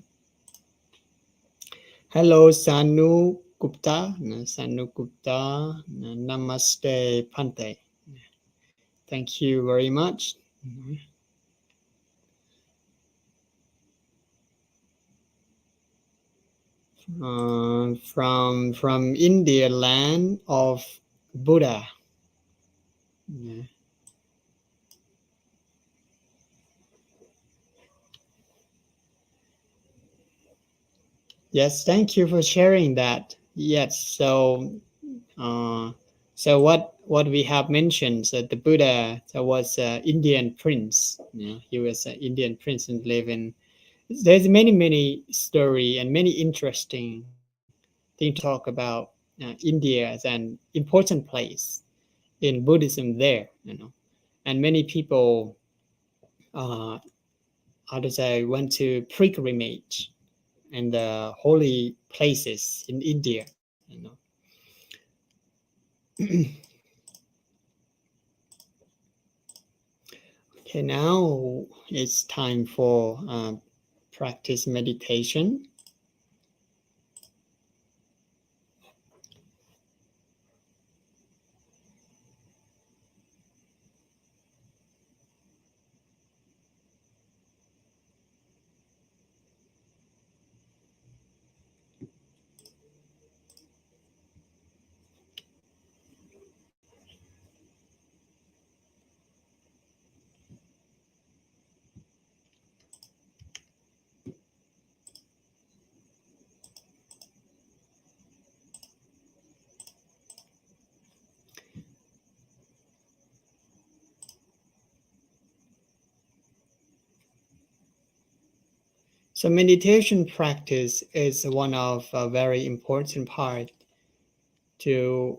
Hello, Sanu Gupta. Sanu Gupta. Namaste, Pante. Thank you very much. From India, land of Buddha. Yes, thank you for sharing that. Yes, so what we have mentioned that the Buddha was an Indian prince. He was an Indian prince and lived in. There's many story and many interesting things to talk about India as an important place in Buddhism there, and many people, how to say, went to pilgrimage and the holy places in India, Okay, now it's time for practice meditation. So meditation practice is one of a very important part to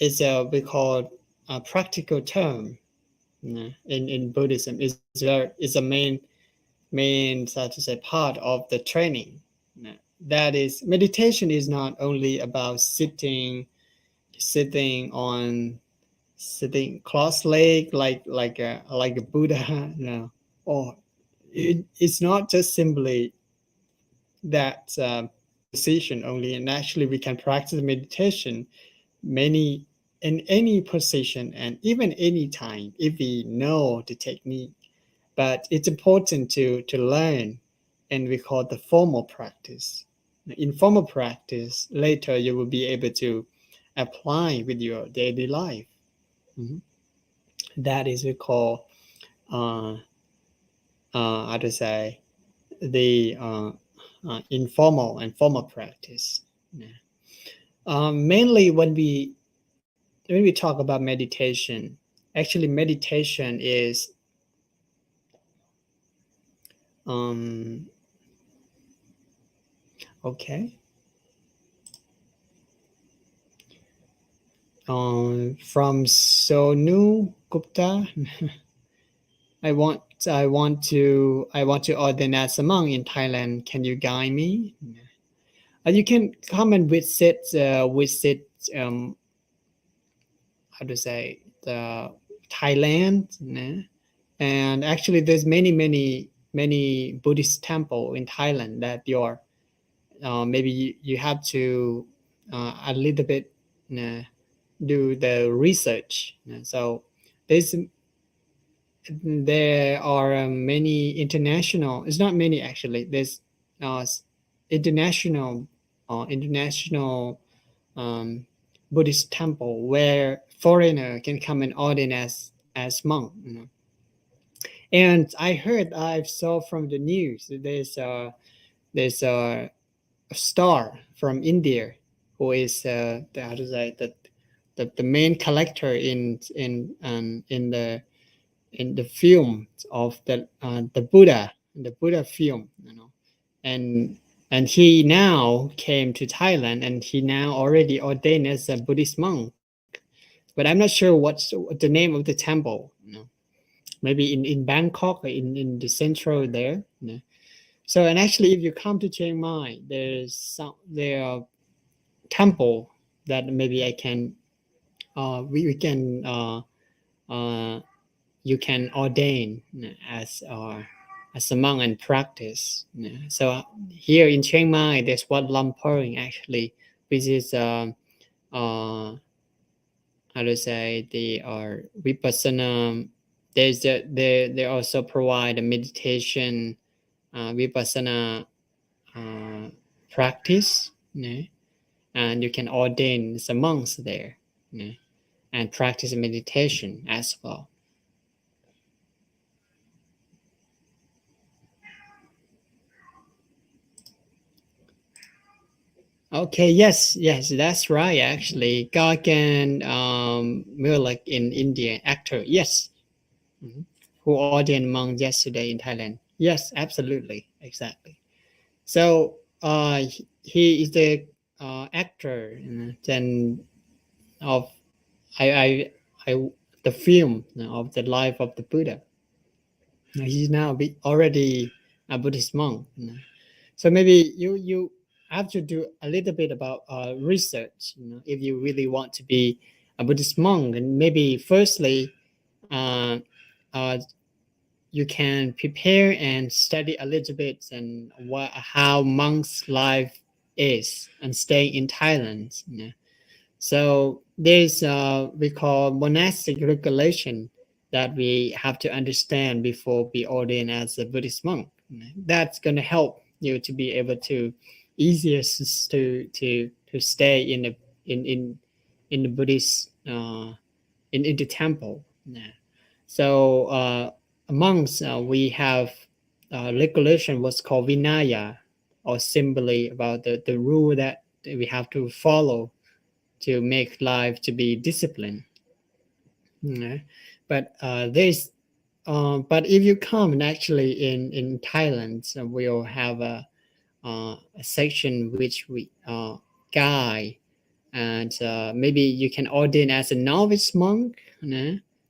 is a we call a practical term in Buddhism. Is a main so to say part of the training. That is, meditation is not only about sitting cross-legged like a Buddha, or it's not just simply that position only. And actually, we can practice meditation many in any position and even any time if we know the technique. But it's important to learn, and we call it the formal practice. In formal practice, later you will be able to apply with your daily life. That is we call how to say the informal and formal practice. Mainly when we talk about meditation, actually meditation is okay. From Sonu Gupta, I want to ordain as a monk in Thailand. Can you guide me? You can come and visit how to say the Thailand, and actually there's many Buddhist temple in Thailand that you're maybe you have to a little bit do the research. So there are many international. It's not many actually. There's international Buddhist temple where foreigner can come and ordain as monk. And I saw from the news that there's a star from India who is how to say the main collector in the film of the Buddha film, and And he now came to Thailand, and he now already ordained as a Buddhist monk. But I'm not sure what's the name of the temple. Maybe in Bangkok, or in the central there. So, and actually, if you come to Chiang Mai, there are temple that maybe I can we can you can ordain as a monk and practice. So here in Chiang Mai, there's one Lampering actually, which is how to say they are vipassana. They also provide a meditation vipassana practice, and you can ordain as a monks there, and practice meditation as well. Okay, yes, that's right. Actually, Gagan, more like in India, actor. Yes, who ordained monk yesterday in Thailand. Yes, absolutely, exactly. So, he is the actor, then of I the film of the life of the Buddha. He's now already a Buddhist monk. So maybe you have to do a little bit about research. If you really want to be a Buddhist monk, and maybe firstly, uh, uh, you can prepare and study a little bit and how monks' life is and stay in Thailand. So there's we call monastic regulation that we have to understand before we ordain as a Buddhist monk. That's going to help you to be able to easier to stay in the in the Buddhist in the temple. So amongst we have regulation what's called Vinaya, or simply about the rule that we have to follow to make life to be disciplined. But but if you come and actually in Thailand, so we'll have a section which we guide, and maybe you can ordain as a novice monk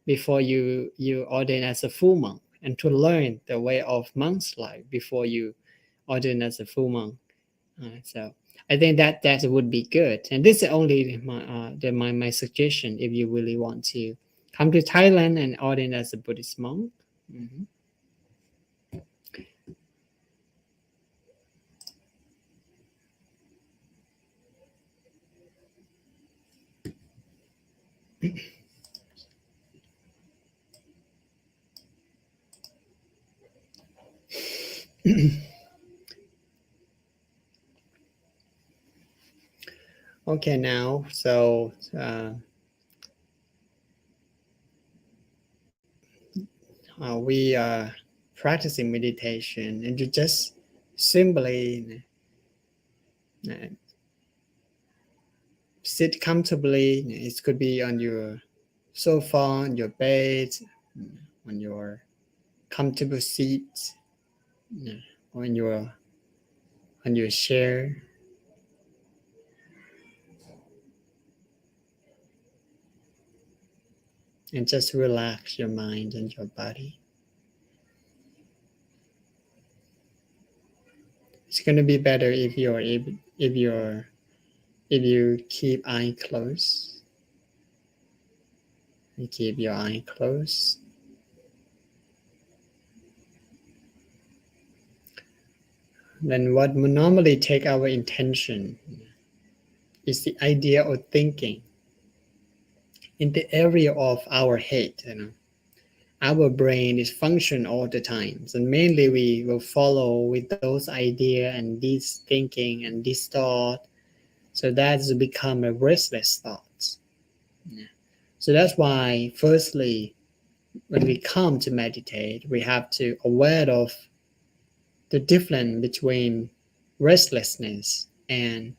before you ordain as a full monk, and to learn the way of monk's life before you ordain as a full monk. So I think that would be good. And this is only my suggestion if you really want to come to Thailand and ordain as a Buddhist monk. Mhm. Okay, now so we are practicing meditation, and you just simply sit comfortably. It could be on your sofa, on your bed, on your comfortable seat, or on your chair. And just relax your mind and your body. It's going to be better if you keep eye closed. You keep your eye closed. Then what would normally take our intention is the idea of thinking in the area of our head. Our brain is function all the time, and mainly we will follow with those idea and this thinking and this thought. So that's become a restless thought. So that's why, firstly, when we come to meditate, we have to aware of the difference between restlessness and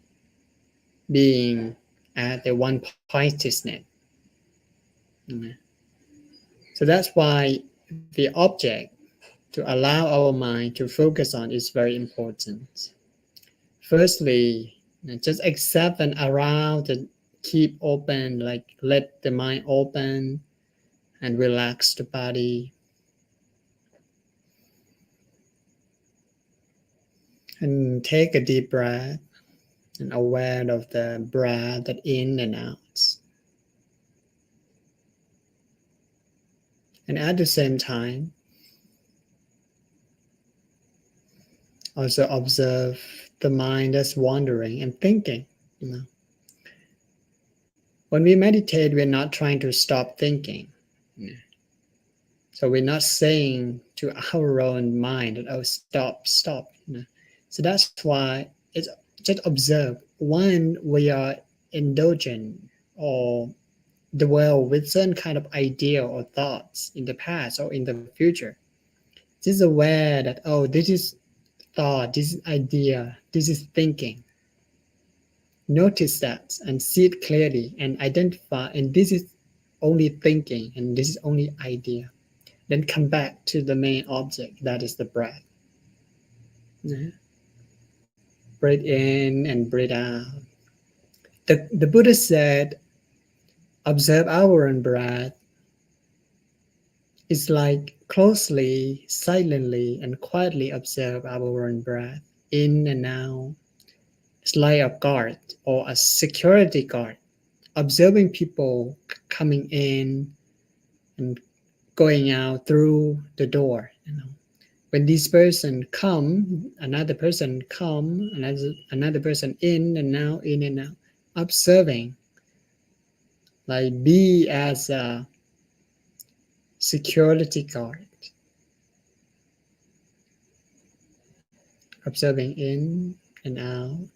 being at the one pointedness. So that's why the object to allow our mind to focus on is very important. Firstly, just accept and allow to keep open, like let the mind open and relax the body. And take a deep breath and aware of the breath that in and out. And at the same time, also observe the mind that's wandering and thinking. When we meditate, we're not trying to stop thinking. So we're not saying to our own mind that, oh, stop. So that's why it's just observe when we are indulgent or dwell with certain kind of idea or thoughts in the past or in the future. Just aware that, oh, this is thought, this is idea, this is thinking. Notice that and see it clearly and identify, and this is only thinking and this is only idea. Then come back to the main object, that is the breath. Breathe in and breathe out. The Buddha said, observe our own breath. It's like closely, silently, and quietly observe our own breath in and out. It's like a guard or a security guard, observing people coming in and going out through the door. When this person come, another person come, another person in and out, observing. Like be as a security guard, observing in and out.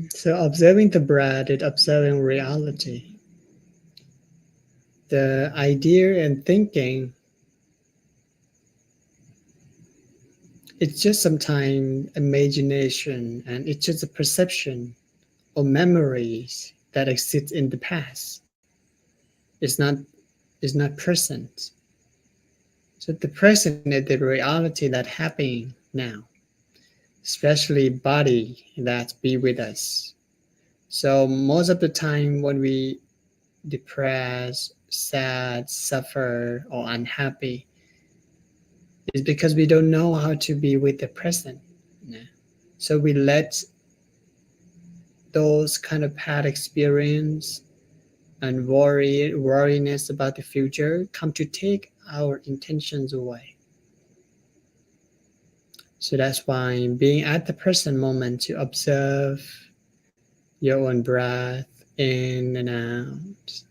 So observing the breath is observing reality. The idea and thinking, it's just sometimes imagination and it's just a perception or memories that exist in the past. It's not present. So the present is the reality that happening now, especially body that be with us. So most of the time when we depressed, sad, suffer, or unhappy, it's because we don't know how to be with the present. So we let those kind of past experience and worriness about the future come to take our intentions away. So that's why being at the present moment to observe your own breath in and out.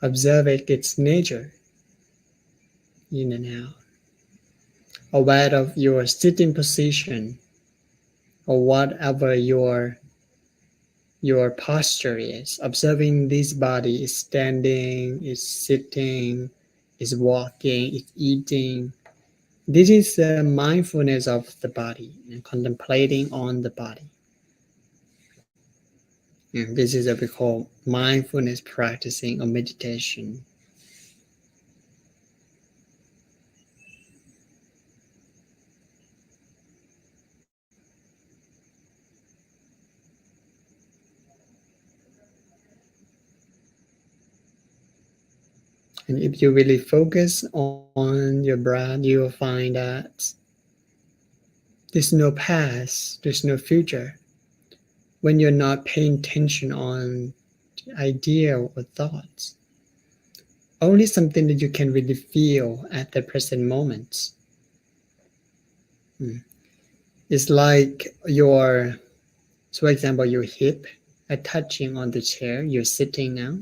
Observe its nature in and out. Aware of your sitting position or whatever your posture is. Observing this body is standing, is sitting, is walking, is eating. This is mindfulness of the body and contemplating on the body. And this is what we call mindfulness practicing or meditation. And if you really focus on your breath, you will find that there's no past, there's no future. When you're not paying attention on idea or thoughts, only something that you can really feel at the present moment. It's like your, so for example, your hip are touching on the chair you're sitting now.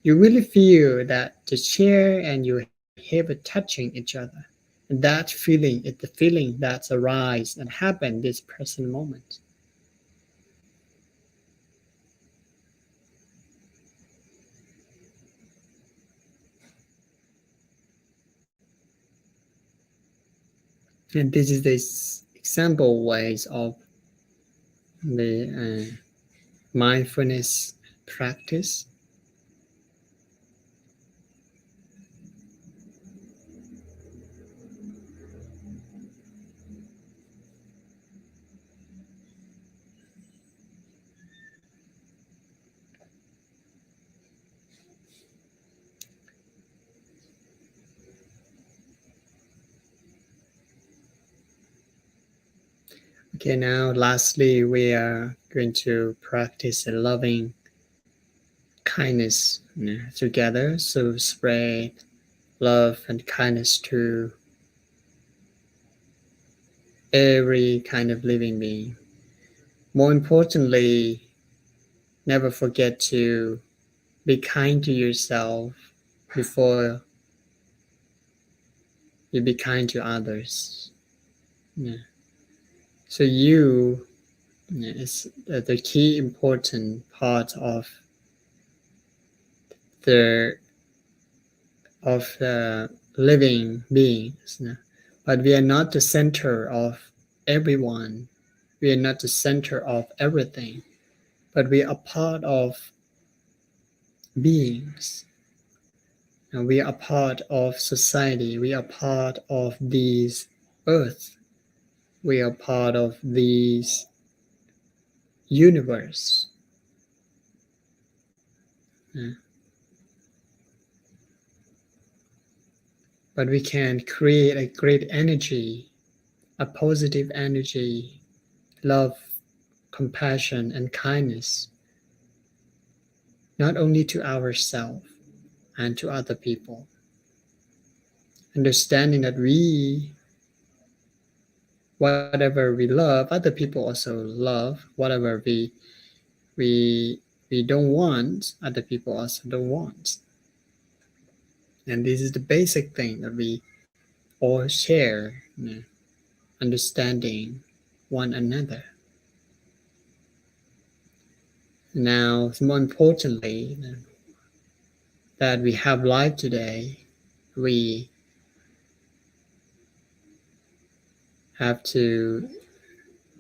You really feel that the chair and your hip are touching each other. And that feeling is the feeling that's arise and happen this present moment. And this is the example ways of the mindfulness practice. Okay, now lastly, we are going to practice a loving kindness together. So spread love and kindness to every kind of living being. More importantly, never forget to be kind to yourself before you be kind to others. Yeah. So you is the key important part the of the living beings. But we are not the center of everyone. We are not the center of everything. But we are part of beings. And we are part of society. We are part of these earth. We are part of these universe. Yeah. But we can create a great energy, a positive energy, love, compassion, and kindness, not only to ourselves and to other people. Understanding that whatever we love, other people also love. Whatever we don't want, other people also don't want. And this is the basic thing that we all share, understanding one another. Now, more importantly, that we have life today, we have to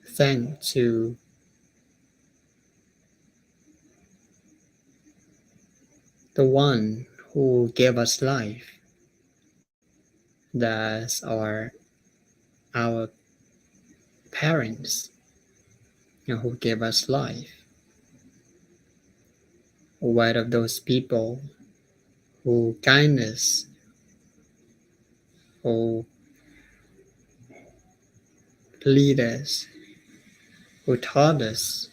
thank to the one who gave us life. That's our parents, who gave us life. What of those people who guide us, who lead us, who taught us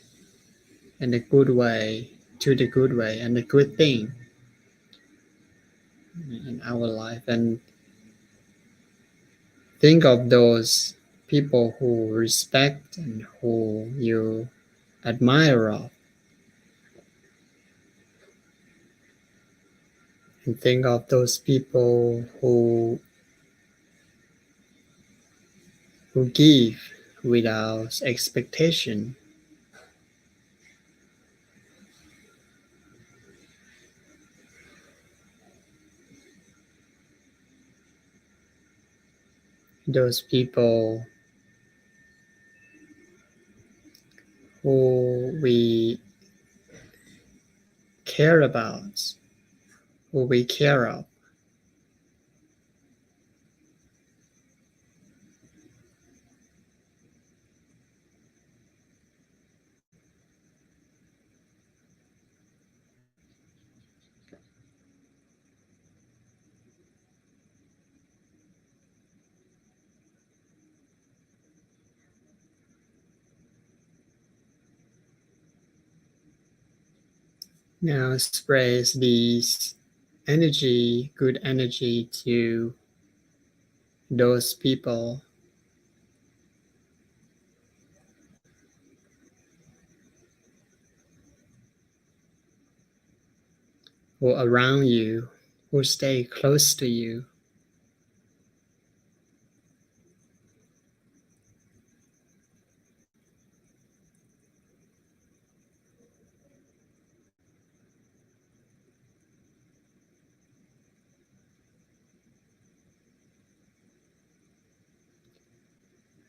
in the good way, to the good way and the good thing in our life. And think of those people who respect and who you admire of. And think of those people who give without expectation. those people who we care about, who we care of. Now spread these energy, good energy to those people who are around you, who stay close to you.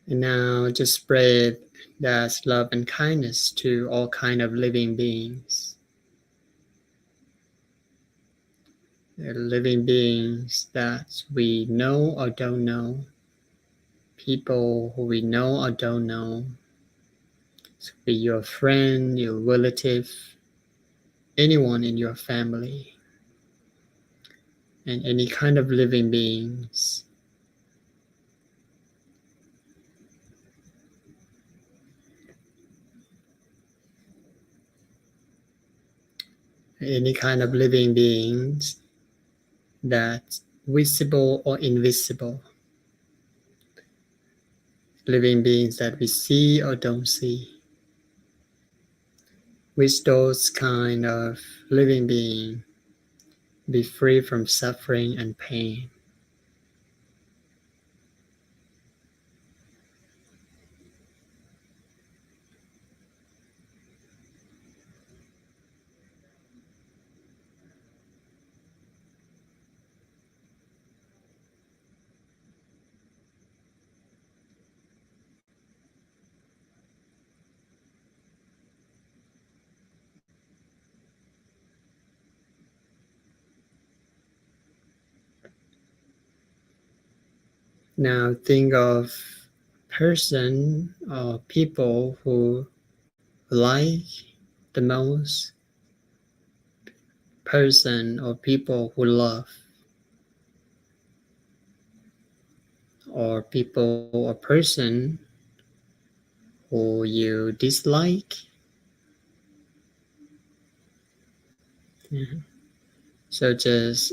And now just spread that love and kindness to all kind of living beings. The living beings that we know or don't know, people who we know or don't know. It could be your friend, your relative, anyone in your family, and any kind of living beings. Any kind of living beings that's visible or invisible. Living beings that we see or don't see. With those kind of living beings, be free from suffering and pain. Now think of person or people who like the most, person or people who love, or people or person who you dislike. So just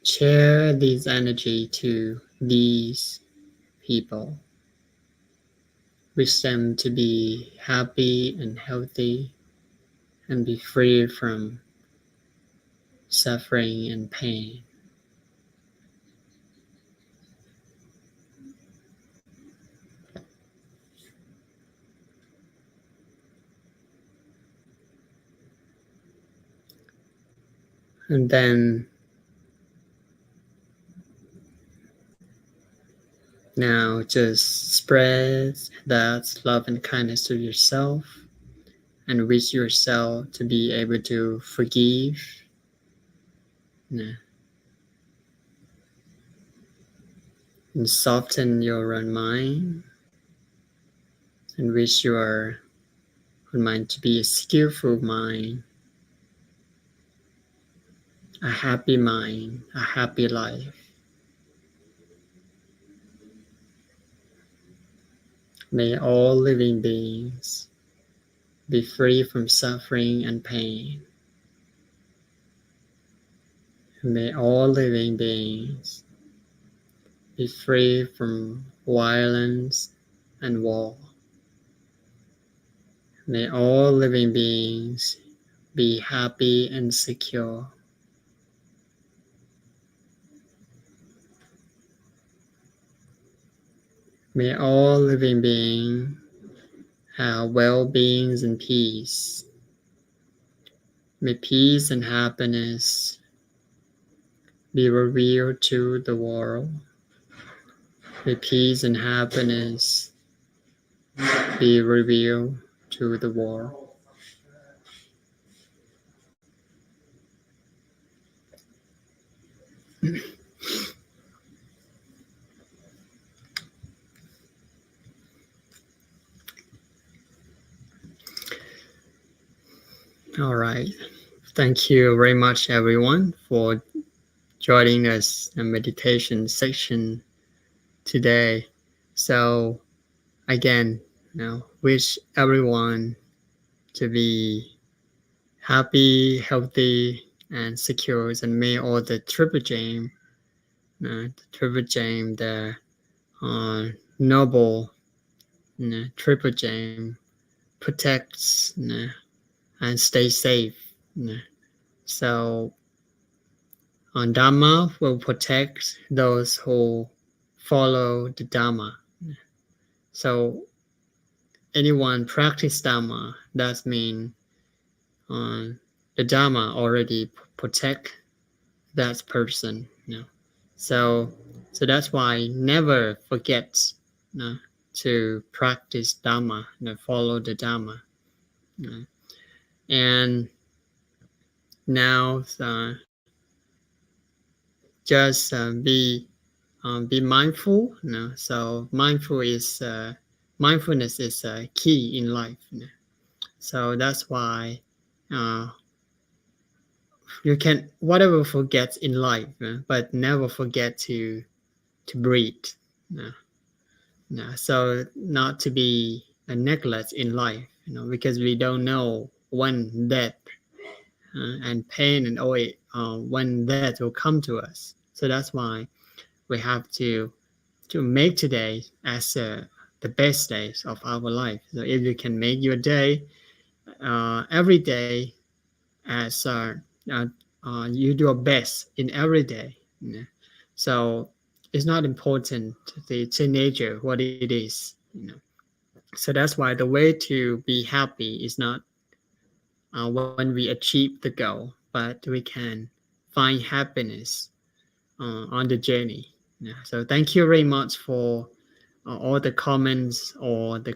share this energy to these people. Wish them to be happy and healthy and be free from suffering and pain. And then now just spread that love and kindness to yourself and wish yourself to be able to forgive. And soften your own mind and wish your own mind to be a skillful mind, a happy mind, a happy life. May all living beings be free from suffering and pain. May all living beings be free from violence and war. May all living beings be happy and secure. May all living beings have well-being and peace. May peace and happiness be revealed to the world. May peace and happiness be revealed to the world. All right. Thank you very much, everyone, for joining us in meditation section today. So again, wish everyone to be happy, healthy, and secure, and may all the the noble triple gem protects and stay safe. So on Dhamma will protect those who follow the Dhamma. So anyone practice Dhamma, that means the Dhamma already protect that person. So that's why never forget to practice Dhamma, follow the Dhamma. And now just be mindful. So mindfulness is key in life. So that's why you can whatever forget in life, but never forget to breathe. So not to be a neglect in life, because we don't know when death and pain and all when death will come to us. So that's why we have to make today as the best days of our life. So if you can make your day every day as you do your best in every day. So it's not important the teenager what it is. So that's why the way to be happy is not when we achieve the goal, but we can find happiness on the journey. So thank you very much for all the comments or the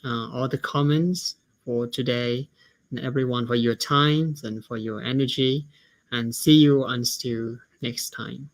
all the comments for today, and everyone for your time and for your energy, and see you until next time.